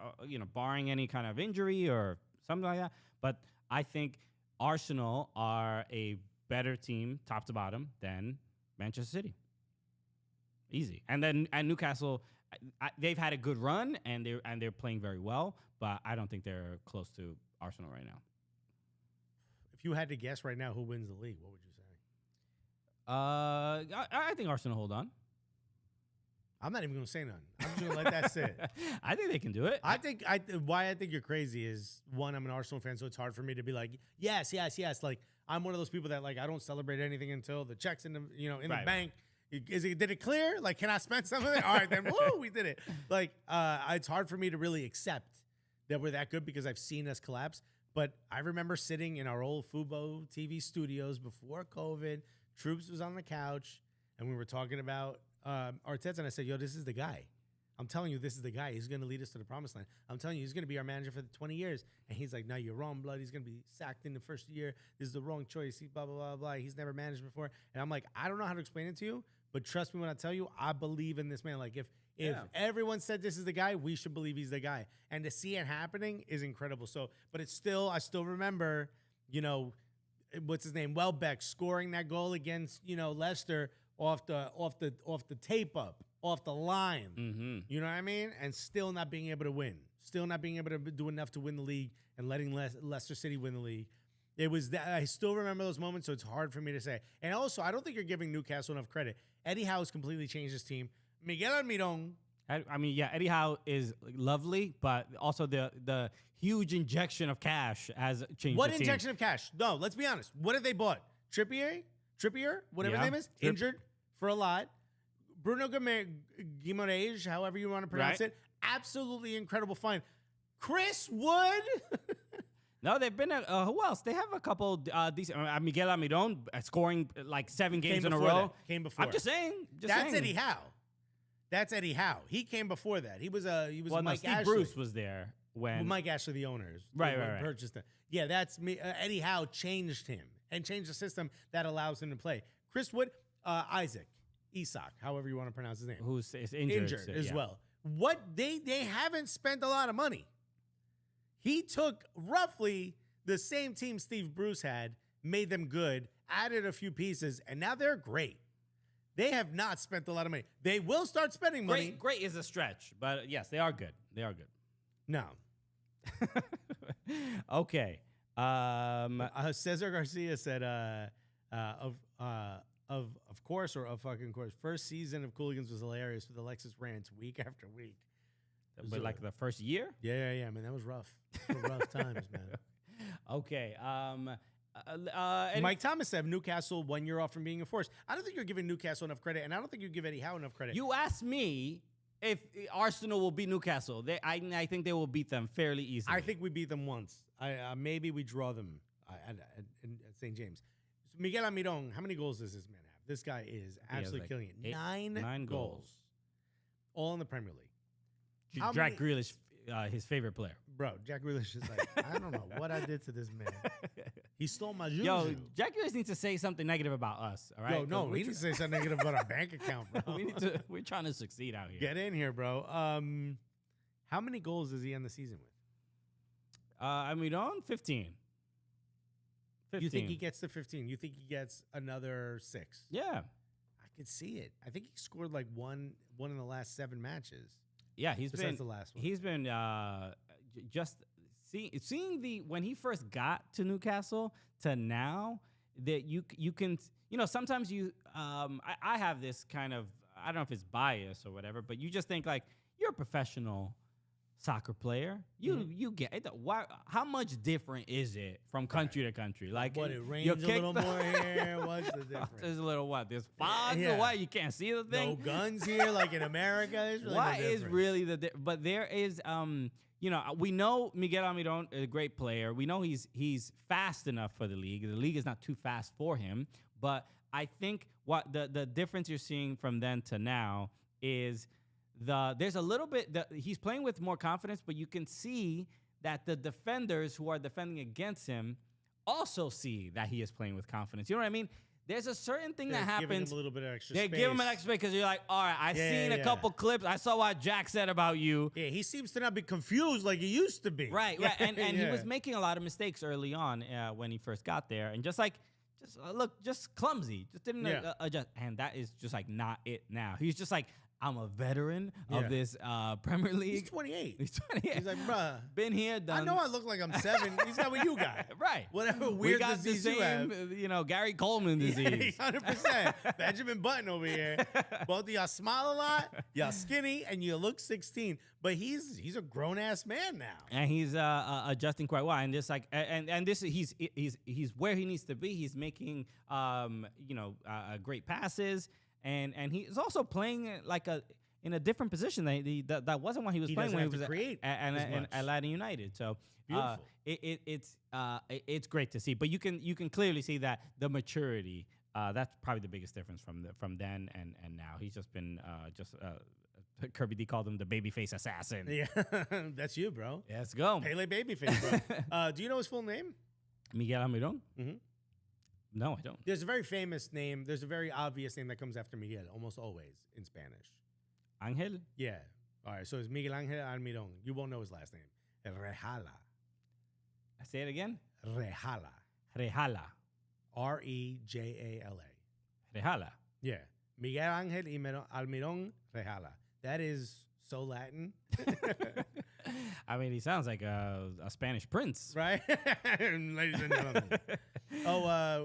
barring any kind of injury or something like that. But I think Arsenal are a better team, top to bottom, than Manchester City. Easy. And Newcastle, they've had a good run and they're playing very well, but I don't think they're close to Arsenal right now. If you had to guess right now who wins the league, what would you say? I think Arsenal hold on. I'm not even going to say none. I'm just going to let that sit. I think they can do it. Why I think you're crazy is, one, I'm an Arsenal fan, so it's hard for me to be like, yes. Like, I'm one of those people that, like, I don't celebrate anything until the check's in the the bank. Did it clear? Like, can I spend some of it? All right, then, woo, we did it. Like, it's hard for me to really accept that we're that good because I've seen us collapse. But I remember sitting in our old Fubo TV studios before COVID. Troops was on the couch, and we were talking about Arteta, and I said, yo, this is the guy. I'm telling you, this is the guy. He's going to lead us to the promised land. I'm telling you, he's going to be our manager for 20 years. And he's like, no, you're wrong, blood. He's going to be sacked in the first year. This is the wrong choice. He blah, blah, blah, blah. He's never managed before. And I'm like, I don't know how to explain it to you, but trust me when I tell you, I believe in this man. Like, if everyone said this is the guy, we should believe he's the guy. And to see it happening is incredible. So, but it's still, I still remember, what's his name? Welbeck scoring that goal against, Leicester off the tape up, off the line. Mm-hmm. You know what I mean? And still not being able to win. Still not being able to do enough to win the league and letting Leicester City win the league. It was that I still remember those moments, so it's hard for me to say. And also, I don't think you're giving Newcastle enough credit. Eddie Howe has completely changed his team. Miguel Almiron. I mean, yeah, Eddie Howe is lovely, but also the huge injection of cash has changed What the team. injection of cash? No, let's be honest. What have they bought? Trippier, whatever his name is, injured for a lot. Bruno Guimaraes, however you want to pronounce it, absolutely incredible find. Chris Wood. No, they've been who else? They have a couple decent. Miguel Almiron scoring like 7 games in a row. Came before. I'm just saying. That's Eddie Howe. That's Eddie Howe. He came before that. He was Mike Steve Ashley. Bruce was there. when Mike Ashley, the owners, right. purchased him. Yeah, that's me. Eddie Howe changed him and changed the system that allows him to play. Chris Wood, Isaac, however you want to pronounce his name, who's is injured as well. What they haven't spent a lot of money. He took roughly the same team Steve Bruce had, made them good, added a few pieces, and now they're great. They have not spent a lot of money. They will start spending money. Great is a stretch, but yes, they are good. They are good. No. Okay. Cesar Garcia said, of course, or of fucking course, first season of Cooligans was hilarious with Alexis rants week after week. But like the first year? Yeah, man, that was rough. Rough times, man. Okay. Mike Thomas said Newcastle 1 year off from being a force. I don't think you're giving Newcastle enough credit, and I don't think you give Eddie Howe enough credit. You asked me if Arsenal will beat Newcastle. I think they will beat them fairly easily. I think we beat them once. Maybe we draw them at St. James. Miguel Almiron, how many goals does this man have? This guy is absolutely killing it. Nine goals. All in the Premier League. Jack Grealish, his favorite player. Bro, Jack Grealish is like, I don't know what I did to this man. He stole my juju. Yo, Jack Grealish needs to say something negative about us, all right? Yo, no, we need to say something negative about our bank account, bro. We're trying to succeed out here. Get in here, bro. How many goals is he end the season with? Almiron, 15. You think he gets to 15? You think he gets another 6? Yeah. I could see it. I think he scored like one in the last 7 matches. Yeah, besides the last one. He's been just seeing when he first got to Newcastle to now that you can sometimes I have this kind of, I don't know if it's bias or whatever, but you just think like you're a professional soccer player. You get it. How much different is it from country to country? Like, what, it rains a little more here? What's the difference? There's a little what? There's fog. Yeah. What? You can't see the thing. No guns here, like in America. Really what is really but there is we know Miguel Almiron is a great player. We know he's fast enough for the league. The league is not too fast for him. But I think what the difference you're seeing from then to now is there's a little bit that he's playing with more confidence, but you can see that the defenders who are defending against him also see that he is playing with confidence. You know what I mean? There's a certain thing that happens. Giving him a little bit of extra space. They give him an extra space because you're like, all right, I've seen a couple clips. I saw what Jack said about you. Yeah, he seems to not be confused like he used to be. Right. And he was making a lot of mistakes early on when he first got there. And just clumsy. Just didn't adjust. And that is just like not it now. He's just like, I'm a veteran of this Premier League. He's 28. He's 28. He's like, bruh. Been here, done. I know I look like I'm 7. He's got what you got. Right. Whatever weird disease you have. Gary Coleman disease. 100%. Benjamin Button over here. Both of y'all smile a lot, y'all skinny, and you look 16. But he's a grown-ass man now. And he's adjusting quite well. And this he's where he needs to be. He's making great passes. And he is also playing in a different position that wasn't what he was playing when he was at Latin United. So it's great to see. But you can clearly see that the maturity. That's probably the biggest difference from then and now. He's just been Kirby D called him the babyface assassin. Yeah, that's you, bro. Yeah, let's go. Pele babyface, bro. Do you know his full name? Miguel Almiron. Mm-hmm. No, I don't. There's a very famous name. There's a very obvious name that comes after Miguel, almost always in Spanish. Angel? Yeah. All right, so it's Miguel Angel Almiron. You won't know his last name. Rejala. Say it again. Rejala. Rejala. Rejala. Rejala. Yeah. Miguel Angel Almiron Rejala. That is so Latin. I mean, he sounds like a Spanish prince. Right? Ladies and gentlemen.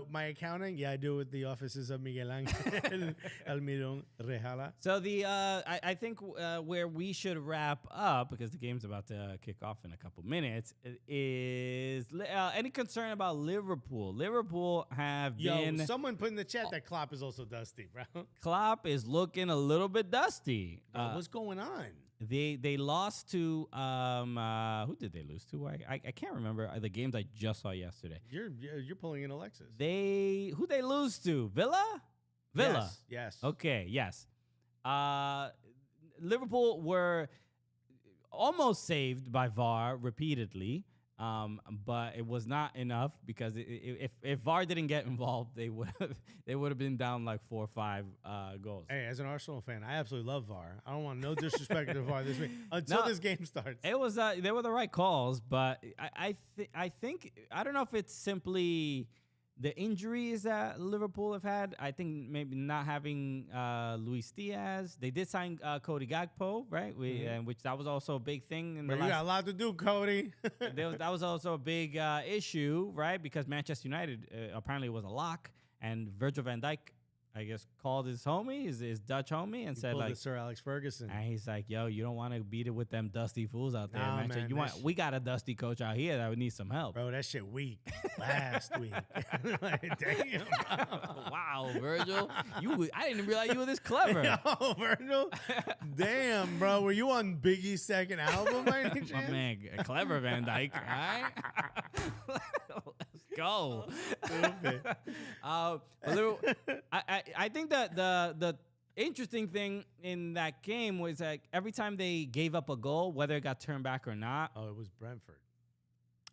My accounting? Yeah, I do with the offices of Miguel Angel Almiron Rejala. So I think where we should wrap up, because the game's about to kick off in a couple minutes, is any concern about Liverpool. Liverpool have been... someone put in the chat that Klopp is also dusty, bro. Klopp is looking a little bit dusty. What's going on? They lost to who did they lose to? I can't remember the games I just saw yesterday. You're pulling in Alexis. Who they lose to? Villa. Yes. Okay. Yes. Liverpool were almost saved by VAR repeatedly. But it was not enough because if VAR didn't get involved, they would have been down like 4 or 5 goals. Hey, as an Arsenal fan, I absolutely love VAR. I don't want no disrespect to VAR this week until this game starts. It was they were the right calls, but I think I don't know if it's simply the injuries that Liverpool have had. I think maybe not having Luis Diaz. They did sign Cody Gakpo, right? Which that was also a big thing. You got a lot to do, Cody. That was also a big issue, right? Because Manchester United apparently was a lock, and Virgil van Dijk, I guess, called his homie, his Dutch homie, and said like Sir Alex Ferguson. And he's like, "Yo, you don't want to beat it with them dusty fools out there, man. We got a dusty coach out here that would need some help." Bro, that shit weak. Last week. Like, damn. Wow, Virgil, I didn't realize you were this clever. Yo, Virgil. Damn, bro. Were you on Biggie's second album by any chance? My man, clever Van Dyke. All right. Go. I think that the interesting thing in that game was like every time they gave up a goal, whether it got turned back or not. Oh, it was Brentford.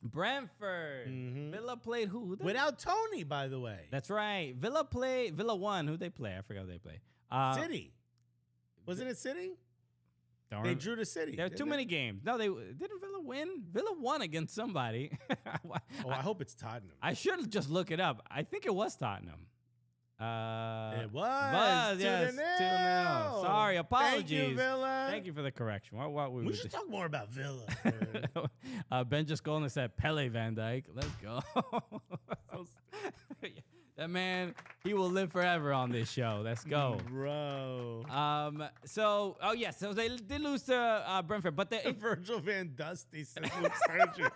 Mm-hmm. Villa played who? Without Tony, by the way. That's right. Villa won. Who they play? I forgot who they play. City. Wasn't it City? They drew to City. There are too many games. No, didn't Villa win? Villa won against somebody. I hope it's Tottenham. I should just look it up. I think it was Tottenham. It was. Yes, 2-0. Sorry, apologies. Thank you, Villa. Thank you for the correction. We should talk more about Villa. Ben just called and said Pele Van Dyke. Let's go. That man, he will live forever on this show. Let's go, bro. So they did lose to Brentford, but Virgil Van Dusty says Luke Sergio.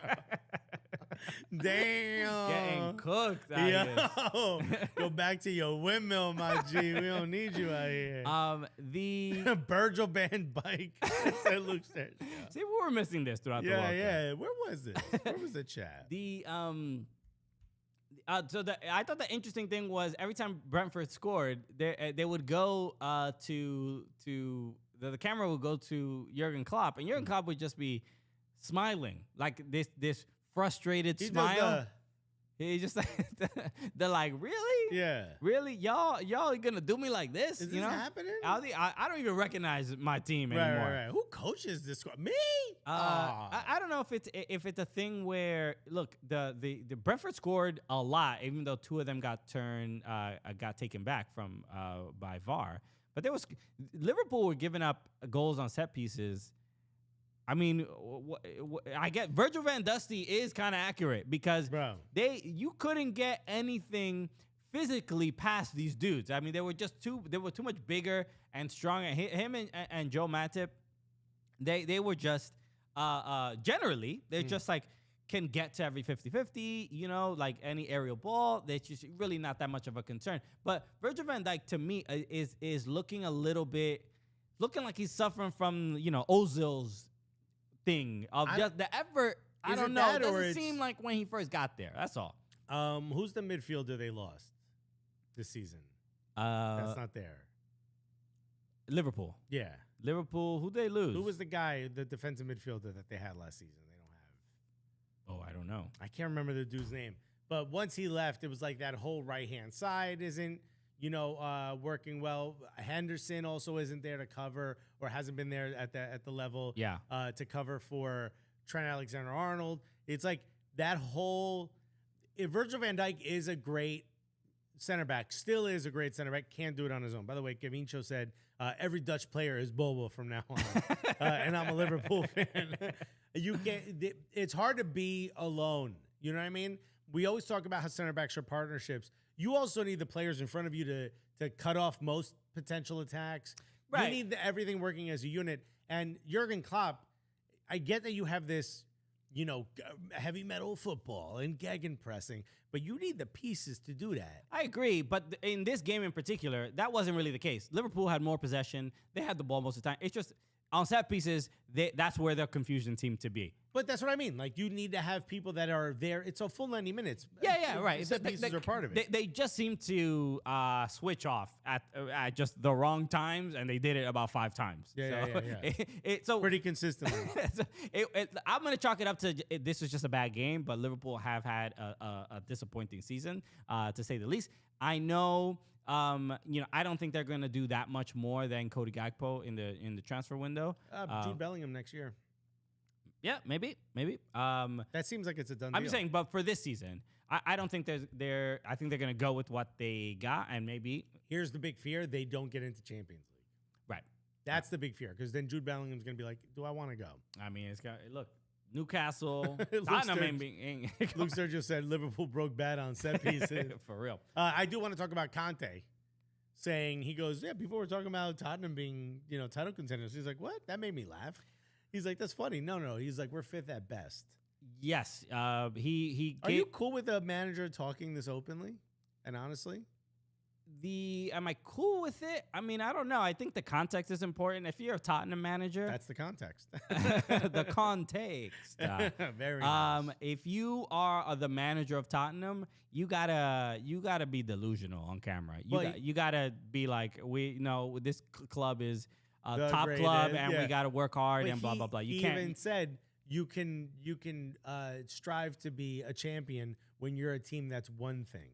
Damn, getting cooked. Yo, go back to your windmill, my G. We don't need you out here. The Virgil Van Bike said Luke Sergio. See, we were missing this throughout the World Cup. Yeah. Where was it? Where was the chat? I thought the interesting thing was every time Brentford scored, they would go to the camera would go to Jurgen Klopp, and Jurgen Klopp would just be smiling like this frustrated smile. He's just like they're like, really? Yeah. Really? Y'all gonna do me like this? Is this happening? I don't even recognize my team anymore. Right. Who coaches this squad? Me? I don't know if it's a thing where look, the Brentford scored a lot, even though 2 of them got taken back from by VAR. But Liverpool were giving up goals on set pieces. I mean, I get Virgil Van Dusty is kind of accurate because you couldn't get anything physically past these dudes. I mean, they were too much bigger and stronger. Him and Joe Matip, they were just generally they're just like can get to every 50-50, like any aerial ball. That's just really not that much of a concern. But Virgil van Dijk to me is looking looking like he's suffering from Ozil's thing of just the effort. I don't know. It doesn't seem like when he first got there. That's all. Who's the midfielder they lost this season? That's not there. Liverpool. Yeah. Liverpool. Who'd they lose? Who was the defensive midfielder that they had last season? They don't have. Oh, I don't know. I can't remember the dude's name. But once he left, it was like that whole right-hand side isn't, working well. Henderson also isn't there to cover or hasn't been there at the level to cover for Trent Alexander-Arnold. It's like that whole Virgil van Dijk is a great center back, still is a great center back, can't do it on his own. By the way, Gavincho said every Dutch player is Bobo from now on. And I'm a Liverpool fan. It's hard to be alone. You know what I mean? We always talk about how center backs are partnerships. You also need the players in front of you to cut off most potential attacks. Right. You need everything working as a unit. And Jurgen Klopp, I get that you have this, heavy metal football and gegenpressing, but you need the pieces to do that. I agree, but in this game in particular, that wasn't really the case. Liverpool had more possession. They had the ball most of the time. It's just on set pieces, that's where their confusion seemed to be. But that's what I mean. Like, you need to have people that are there. It's a full 90 minutes. Yeah, right. Set pieces are part of it. They just seem to switch off at just the wrong times, and they did it about 5 times. Yeah. So pretty consistently. I'm going to chalk it up to this was just a bad game, but Liverpool have had a disappointing season, to say the least. I know, I don't think they're going to do that much more than Cody Gakpo in the transfer window. Jude Bellingham next year. Yeah, maybe. That seems like it's a done deal. I'm saying, but for this season, I don't think I think they're going to go with what they got, and maybe. Here's the big fear: they don't get into Champions League. Right. That's the big fear, because then Jude Bellingham's going to be like, "Do I want to go?" I mean, it's got look. Newcastle, Tottenham. Luke Sturgis said Liverpool broke bad on set pieces. For real. I do want to talk about Conte, saying he goes, "Yeah, people were talking about Tottenham being, title contenders." He's like, "What?" That made me laugh. He's like, "That's funny." No. He's like, "We're 5th at best." Yes. He. Are you cool with a manager talking this openly and honestly? Am I cool with it? I mean, I don't know. I think the context is important. If you're a Tottenham manager, that's the context. The context. Very nice. If you are the manager of Tottenham, you gotta be delusional on camera. You gotta be like, this club is a top club, and we gotta work hard, and blah blah blah. He even said you can strive to be a champion when you're a team that's won things.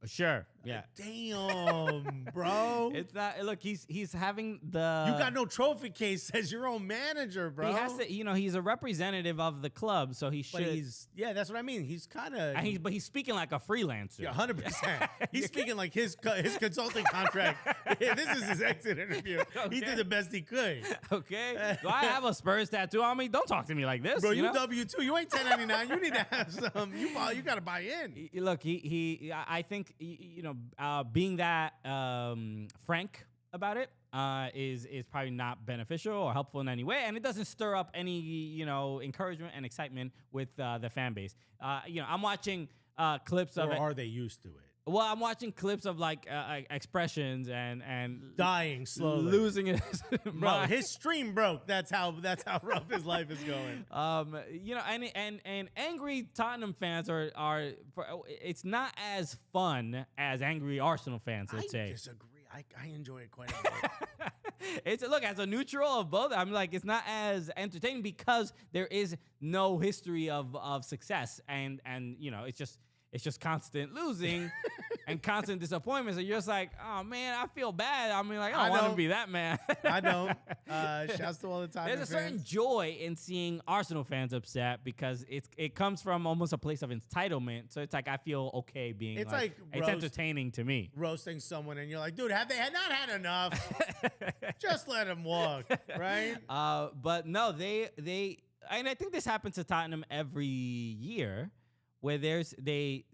Sure. Yeah. Damn, bro. It's not. Look, he's having the. You got no trophy case as your own manager, bro. He has to. He's a representative of the club, so he should. But that's what I mean. He's kind of. But he's speaking like a freelancer. Yeah, 100%. He's speaking like his consulting contract. This is his exit interview. Okay. He did the best he could. Okay. Do I have a Spurs tattoo on me? Don't talk to me like this, bro. You W2. You ain't 1099. You need to have some. You got to buy in. Look, I think. Being that frank about it is probably not beneficial or helpful in any way, and it doesn't stir up any encouragement and excitement with the fan base. I'm watching clips of it. Or are they used to it? Well, I'm watching clips of expressions and dying slowly, losing his bro. His stream broke. That's how rough his life is going. And angry Tottenham fans are it's not as fun as angry Arsenal fans. Let's say. I disagree. I enjoy it quite a bit. Look, as a neutral of both, I'm like, it's not as entertaining because there is no history of success, and it's just constant losing and constant disappointment. So you're just like, oh man, I feel bad. I mean, like, I don't want to be that man. I don't. Shouts to all the time. There's a certain joy in seeing Arsenal fans upset because it comes from almost a place of entitlement. So it's like, I feel okay being. It's it's entertaining to me. Roasting someone and you're like, dude, have they not had enough? Just let them walk, right? But no, they and I think this happens to Tottenham every year. Where they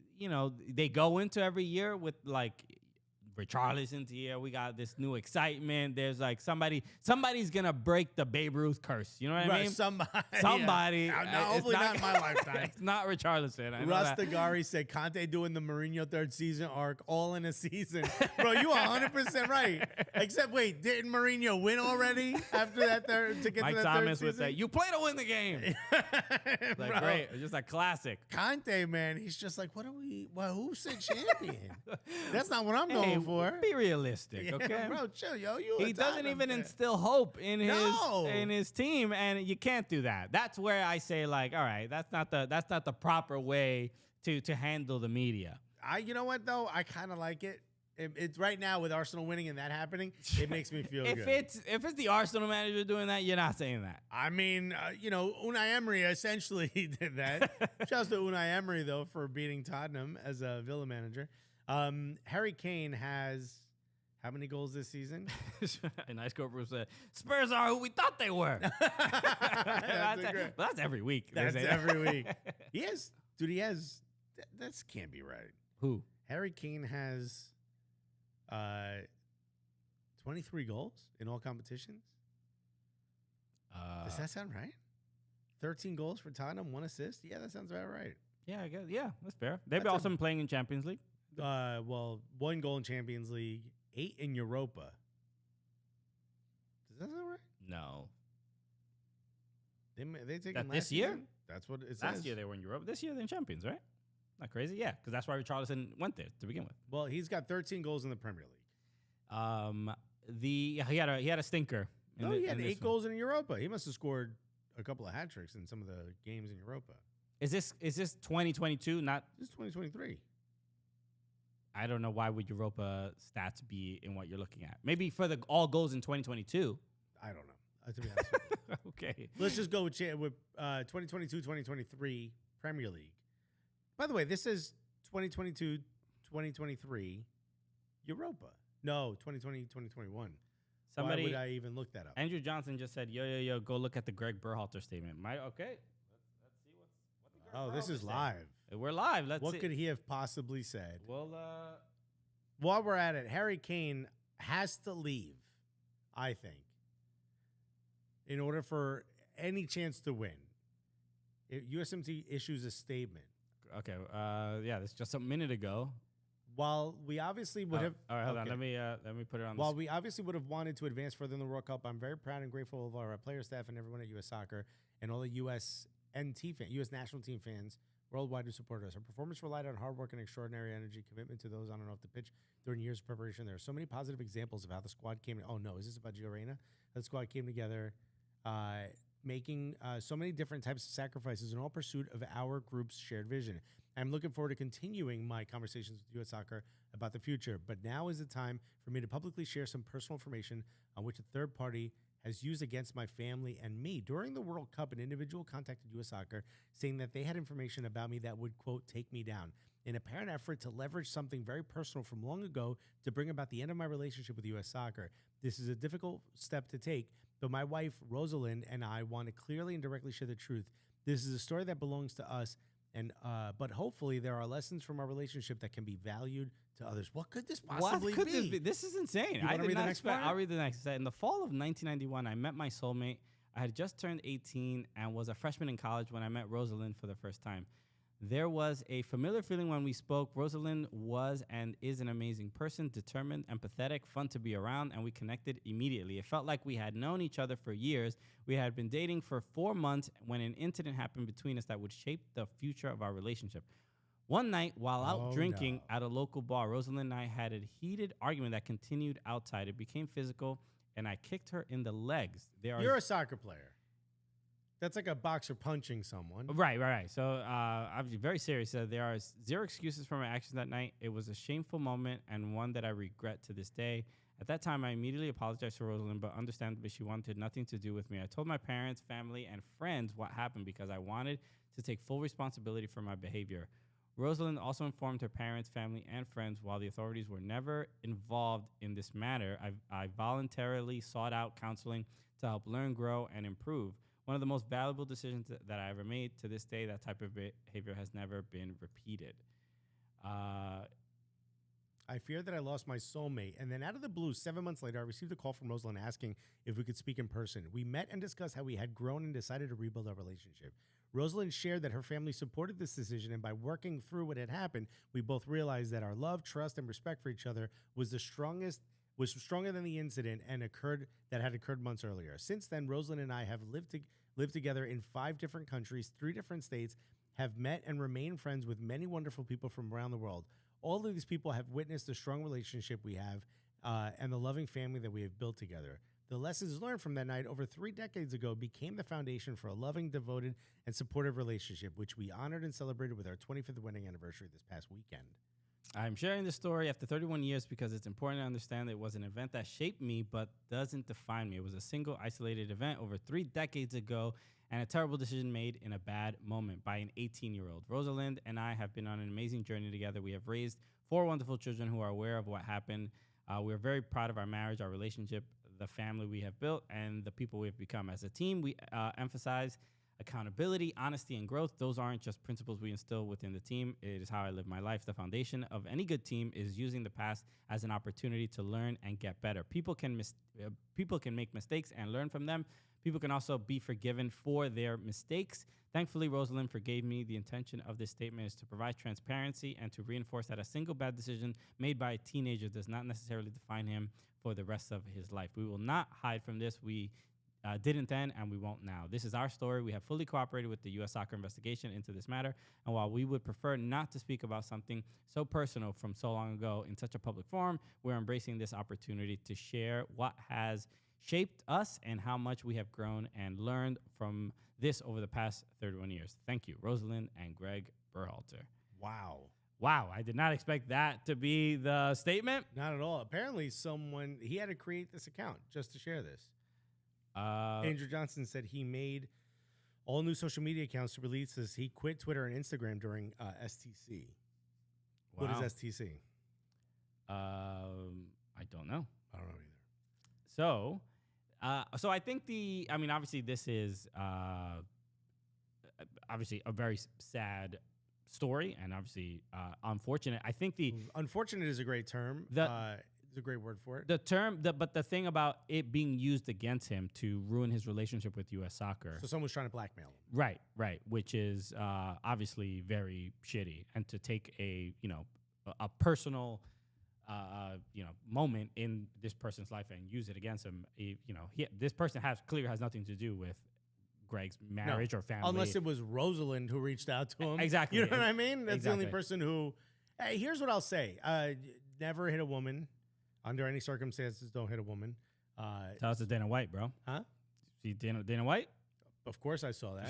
go into every year with like Richarlison's here. We got this new excitement. There's like somebody's gonna break the Babe Ruth curse. You know what I mean? Somebody. Yeah. Hopefully not in my lifetime. It's not Richarlison. Russ Degari said Conte doing the Mourinho third season arc all in a season. Bro, you 100% right. Except wait, didn't Mourinho win already after that third to get Mike to that Thomas third would say, "You play to win the game." Like, great, it's just a classic. Conte, man, he's just like, who said champion? That's not what I'm going for. Be realistic, okay? Bro, chill, yo. He doesn't even instill hope in his team, and you can't do that. That's where I say, like, all right, that's not the proper way to handle the media. You know what though? I kind of like it. It's right now with Arsenal winning and that happening, it makes me feel good. If it's the Arsenal manager doing that, you're not saying that. I mean, Unai Emery essentially did that. Shouts to Unai Emery though for beating Tottenham as a Villa manager. Harry Kane has how many goals this season? And Ice Cobra said, "Spurs are who we thought they were." But that's every week. That's every week. He has. That can't be right. Who? Harry Kane has 23 goals in all competitions. Does that sound right? 13 goals for Tottenham, 1 assist. Yeah, that sounds about right. Yeah, I guess. Yeah, that's fair. They've also been playing in Champions League. 1 goal in Champions League, 8 in Europa. Does that sound right? No. They take That them this last year? season? That's what it says. Last year they were in Europe. This year they're in champions, right? Not crazy? Yeah, because that's why Richarlison went there to begin with. Well, he's got 13 goals in the Premier League. He had a stinker. He had 8 goals in Europa. He must have scored a couple of hat tricks in some of the games in Europa. Is this 2022? Not This is 2023. I don't know why would Europa stats be in what you're looking at. Maybe for the all goals in 2022. I don't know. To be honest with you. Okay. Let's just go with 2022-2023 Premier League. By the way, this is 2022-2023 Europa. No, 2020-2021. Why would I even look that up? Andrew Johnson just said, yo, go look at the Greg Berhalter statement. Okay. Let's see what the Greg Berhalter this is said. live. We're live. Let's see. What could he have possibly said? Well, while we're at it, Harry Kane has to leave, I think, in order for any chance to win. USMT issues a statement. Okay. Yeah, that's just a minute ago. While we obviously would have... All right, hold on. Let me put it on. While we obviously would have wanted to advance further in the World Cup, I'm very proud and grateful of our player staff and everyone at U.S. Soccer and all the U.S. national team fans worldwide who support us. Our performance relied on hard work and extraordinary energy, commitment to those on and off the pitch during years of preparation. There are so many positive examples of how the squad came... Oh, no. Is this about Gio Reyna? The squad came together... making so many different types of sacrifices in all pursuit of our group's shared vision. I'm looking forward to continuing my conversations with U.S. Soccer about the future, but now is the time for me to publicly share some personal information on which a third party has used against my family and me. During the World Cup, an individual contacted U.S. Soccer saying that they had information about me that would, quote, take me down. In an apparent effort to leverage something very personal from long ago to bring about the end of my relationship with U.S. Soccer. This is a difficult step to take, but my wife, Rosalind, and I want to clearly and directly share the truth. This is a story that belongs to us, and but hopefully there are lessons from our relationship that can be valued to others. What could this possibly be? This is insane. I did not expect. I'll read the next. In the fall of 1991, I met my soulmate. I had just turned 18 and was a freshman in college when I met Rosalind for the first time. There was a familiar feeling when we spoke. Rosalind was and is an amazing person, determined, empathetic, fun to be around, and we connected immediately. It felt like we had known each other for years. We had been dating for 4 months when an incident happened between us that would shape the future of our relationship. One night, while out drinking at a local bar, Rosalind and I had a heated argument that continued outside. It became physical, and I kicked her in the legs. You're a soccer player. That's like a boxer punching someone. Right. So I'm very serious. There are zero excuses for my actions that night. It was a shameful moment and one that I regret to this day. At that time, I immediately apologized to Rosalind, but understandably, she wanted nothing to do with me. I told my parents, family, and friends what happened because I wanted to take full responsibility for my behavior. Rosalind also informed her parents, family, and friends while the authorities were never involved in this matter. I voluntarily sought out counseling to help learn, grow, and improve. One of the most valuable decisions that I ever made. To this day, that type of behavior has never been repeated. I fear that I lost my soulmate. And then out of the blue, 7 months later, I received a call from Rosalind asking if we could speak in person. We met and discussed how we had grown and decided to rebuild our relationship. Rosalind shared that her family supported this decision, and by working through what had happened, we both realized that our love, trust, and respect for each other was stronger than the incident and had occurred months earlier. Since then, Rosalind and I have lived together in 5 different countries, 3 different states, have met and remained friends with many wonderful people from around the world. All of these people have witnessed the strong relationship we have and the loving family that we have built together. The lessons learned from that night over 3 decades ago became the foundation for a loving, devoted, and supportive relationship, which we honored and celebrated with our 25th wedding anniversary this past weekend. I'm sharing this story after 31 years because it's important to understand that it was an event that shaped me but doesn't define me. It was a single, isolated event over 3 decades ago and a terrible decision made in a bad moment by an 18-year-old. Rosalind and I have been on an amazing journey together. We have raised 4 wonderful children who are aware of what happened. We are very proud of our marriage, our relationship, the family we have built, and the people we have become. As a team, we emphasize accountability, honesty, and growth. Those aren't just principles we instill within the team. It is how I live my life. The foundation of any good team is using the past as an opportunity to learn and get better. People can make mistakes and learn from them. People can also be forgiven for their mistakes. Thankfully, Rosalind forgave me. The intention of this statement is to provide transparency and to reinforce that a single bad decision made by a teenager does not necessarily define him for the rest of his life. We will not hide from this. We didn't then, and we won't now. This is our story. We have fully cooperated with the U.S. soccer investigation into this matter, and while we would prefer not to speak about something so personal from so long ago in such a public forum, we're embracing this opportunity to share what has shaped us and how much we have grown and learned from this over the past 31 years. Thank you, Rosalind and Greg Berhalter. Wow, I did not expect that to be the statement. Not at all. Apparently, he had to create this account just to share this. Andrew Johnson said he made all new social media accounts to release this. He quit Twitter and Instagram during STC. Wow. What is STC? I don't know. I don't know either. So I think obviously this is obviously a very sad story and obviously unfortunate. I think unfortunate is a great term. It's a great word for it. But the thing about it being used against him to ruin his relationship with U.S. soccer. So someone's trying to blackmail him. Right, which is obviously very shitty, and to take a personal moment in this person's life and use it against him. This person has nothing to do with Greg's marriage or family. Unless it was Rosalind who reached out to him. Exactly. You know what I mean? That's the only person who... Hey, here's what I'll say. Never hit a woman. Under any circumstances, don't hit a woman. Tell us to Dana White, bro. Huh? See Dana White? Of course I saw that.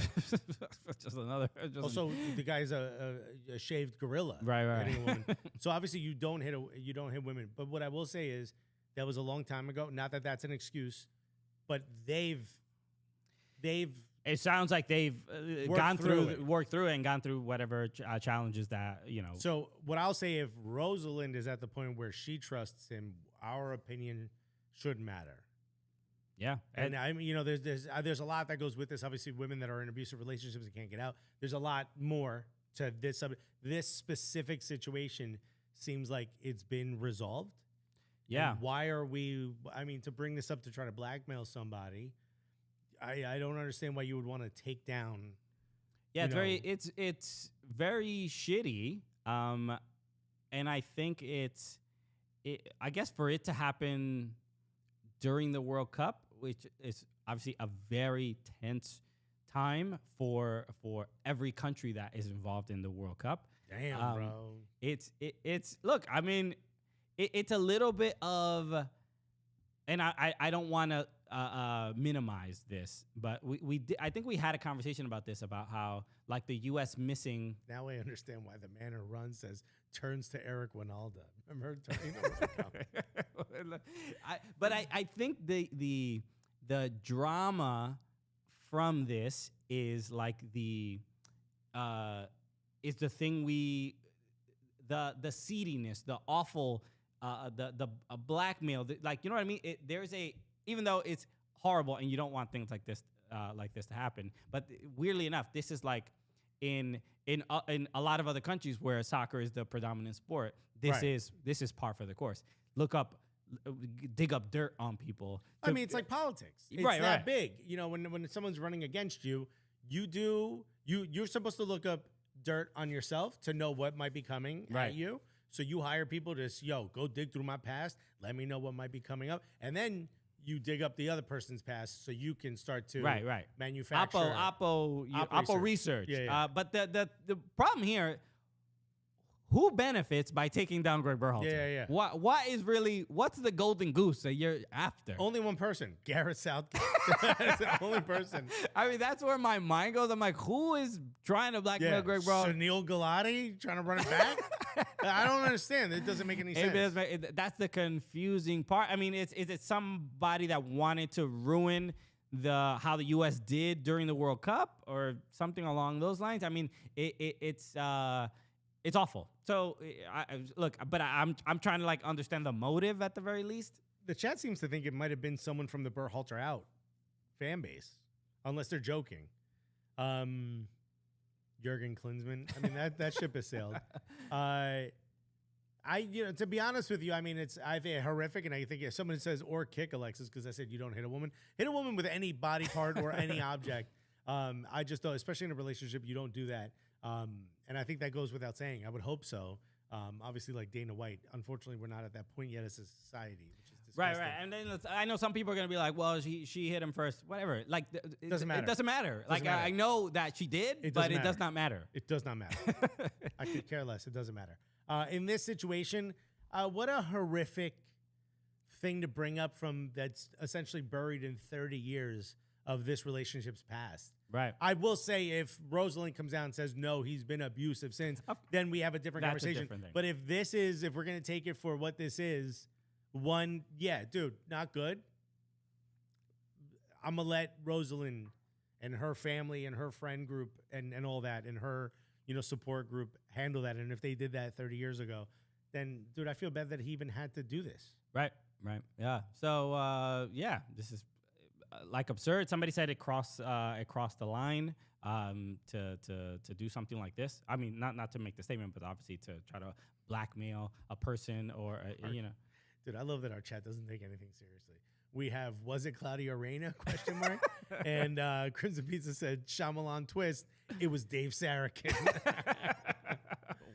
Also, the guy's a shaved gorilla. Right. Hitting a woman. So obviously you don't hit women. But what I will say is that was a long time ago. Not that that's an excuse, but they've. It sounds like they've worked through it and gone through whatever challenges that, So what I'll say, if Rosalind is at the point where she trusts him, our opinion should matter. Yeah. And I mean, there's a lot that goes with this. Obviously, women that are in abusive relationships and can't get out. There's a lot more to this subject. This specific situation seems like it's been resolved. Yeah. And why are we, to bring this up to try to blackmail somebody, I don't understand why you would want to take down. Yeah, it's very shitty. And I think I guess for it to happen during the World Cup, which is obviously a very tense time for every country that is involved in the World Cup. Damn, bro. It's look, it's a little bit of, and I don't want to minimize this, but I think we had a conversation about this, about how like the U.S. missing. Now I understand why the man who runs says turns to Eric Winalda. Remember? But I think the drama from this is like is the thing the seediness, the awful, the blackmail, like, you know what I mean? Even though it's horrible and you don't want things like this to happen, but weirdly enough, this is like in a lot of other countries where soccer is the predominant sport. This is par for the course. Dig up dirt on people. It's like politics. It's that big. When someone's running against you, you're supposed to look up dirt on yourself to know what might be coming at you. So you hire people to go dig through my past. Let me know what might be coming up, and then you dig up the other person's past so you can start to manufacture. Oppo research. Yeah. But the problem here, who benefits by taking down Greg Berhalter? Yeah. What's the golden goose that you're after? Only one person, Gareth Southgate. That's the only person. That's where my mind goes. I'm like, who is trying to blackmail Greg Berhalter? Sunil Gulati trying to run it back? I don't understand. It doesn't make any sense. That's the confusing part. Is it somebody that wanted to ruin how the U.S. did during the World Cup or something along those lines? It's awful. So I'm trying to understand the motive at the very least. The chat seems to think it might have been someone from the Berhalter out fan base, unless they're joking. Jurgen Klinsmann. That ship has sailed. To be honest with you, it's horrific, and I think if someone says or kick Alexis, because I said you don't hit a woman with any body part or any object. I just don't, especially in a relationship, you don't do that. And I think that goes without saying. I would hope so. Obviously, like Dana White, unfortunately, we're not at that point yet as a society, which is to disgusting. Right. And then I know some people are gonna be like, well, she hit him first, whatever. Like, it doesn't matter. It doesn't matter. Like, I know that she did, but it does not matter. It does not matter. I could care less. It doesn't matter. In this situation, what a horrific thing to bring up from that's essentially buried in 30 years of this relationship's past. Right. I will say, if Rosalind comes out and says, no, he's been abusive since, then we have a different conversation. But if we're going to take it for what this is, dude, not good. I'm going to let Rosalind and her family and her friend group and all that and her, support group handle that. And if they did that 30 years ago, then, dude, I feel bad that he even had to do this. Right. Yeah. So, this is like absurd. Somebody said it crossed the line to do something like this. I mean, not to make the statement, but obviously to try to blackmail a person or. Dude, I love that our chat doesn't take anything seriously. We have, was it Claudia Reyna, ? And Crimson Pizza said, Shyamalan twist, it was Dave Sarakin.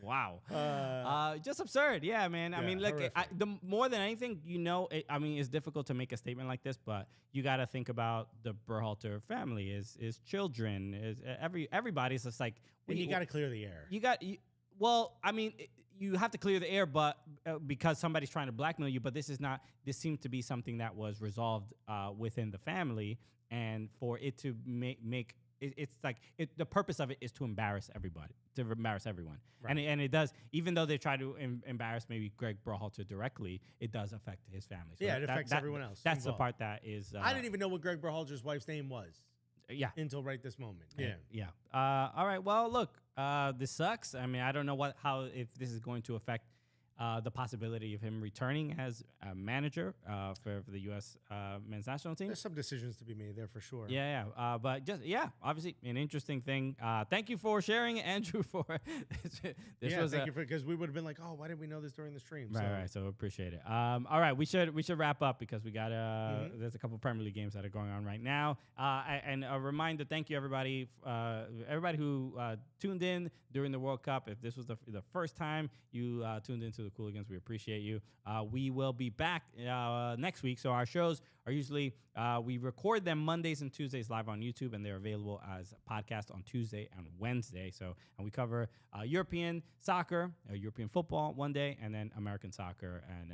Wow. Just absurd. Yeah, man. I mean, look, the more than anything, it's difficult to make a statement like this, but you got to think about the Berhalter family, is children, is everybody's just like. And you got to clear the air. You have to clear the air, but because somebody's trying to blackmail you. But this seems to be something that was resolved within the family, and for it to make. The purpose of it is to embarrass everybody, to embarrass everyone. Right. And it does, even though they try to embarrass maybe Greg Berhalter directly, it does affect his family. So it affects everyone else. That's involved. The part that is... I didn't even know what Greg Berhalter's wife's name was. Yeah. Until right this moment. Yeah. All right. Well, look, this sucks. I mean, I don't know if this is going to affect the possibility of him returning as a manager for the U.S. men's national team. There's some decisions to be made there for sure. Yeah. But obviously an interesting thing. Thank you for sharing, Andrew. For this thank you because we would have been like, oh, why didn't we know this during the stream? Right. So appreciate it. All right, we should wrap up because we got there's a couple Premier League games that are going on right now. And a reminder, thank you everybody who tuned in during the World Cup. If this was the first time you tuned into the Cooligans, we appreciate you. We will be back next week. So our shows are usually we record them Mondays and Tuesdays live on YouTube, and they're available as a podcast on Tuesday and Wednesday. And we cover European soccer, European football one day, and then American soccer, and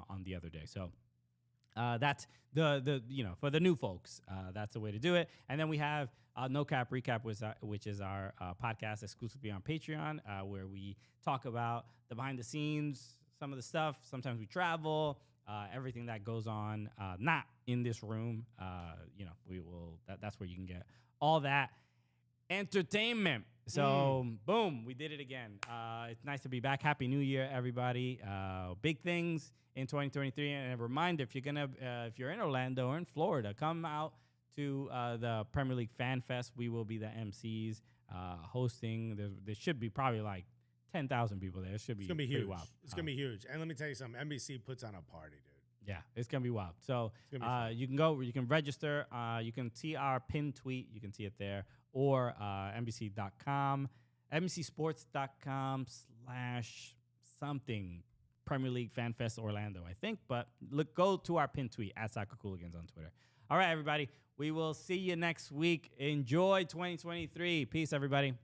on the other day. So. That's the for the new folks, that's the way to do it. And then we have No Cap Recap, which is our podcast exclusively on Patreon, where we talk about the behind the scenes, some of the stuff. Sometimes we travel, everything that goes on, not in this room. We will. That's where you can get all that entertainment. So boom, we did it again. It's nice to be back. Happy New Year, everybody. Big things in 2023. And a reminder, if you're in Orlando or in Florida, come out to the Premier League Fan Fest. We will be the MCs hosting. There should be probably like 10,000 people there. It's gonna be huge. Wild. It's gonna be huge. And let me tell you something. NBC puts on a party, dude. Yeah, it's gonna be wild. So you can go. You can register. You can see our pinned tweet. You can see it there, or NBC.com, NBCSports.com/something. Premier League Fan Fest Orlando, I think. But go to our pinned tweet at Soccer Cooligans on Twitter. All right, everybody. We will see you next week. Enjoy 2023. Peace, everybody.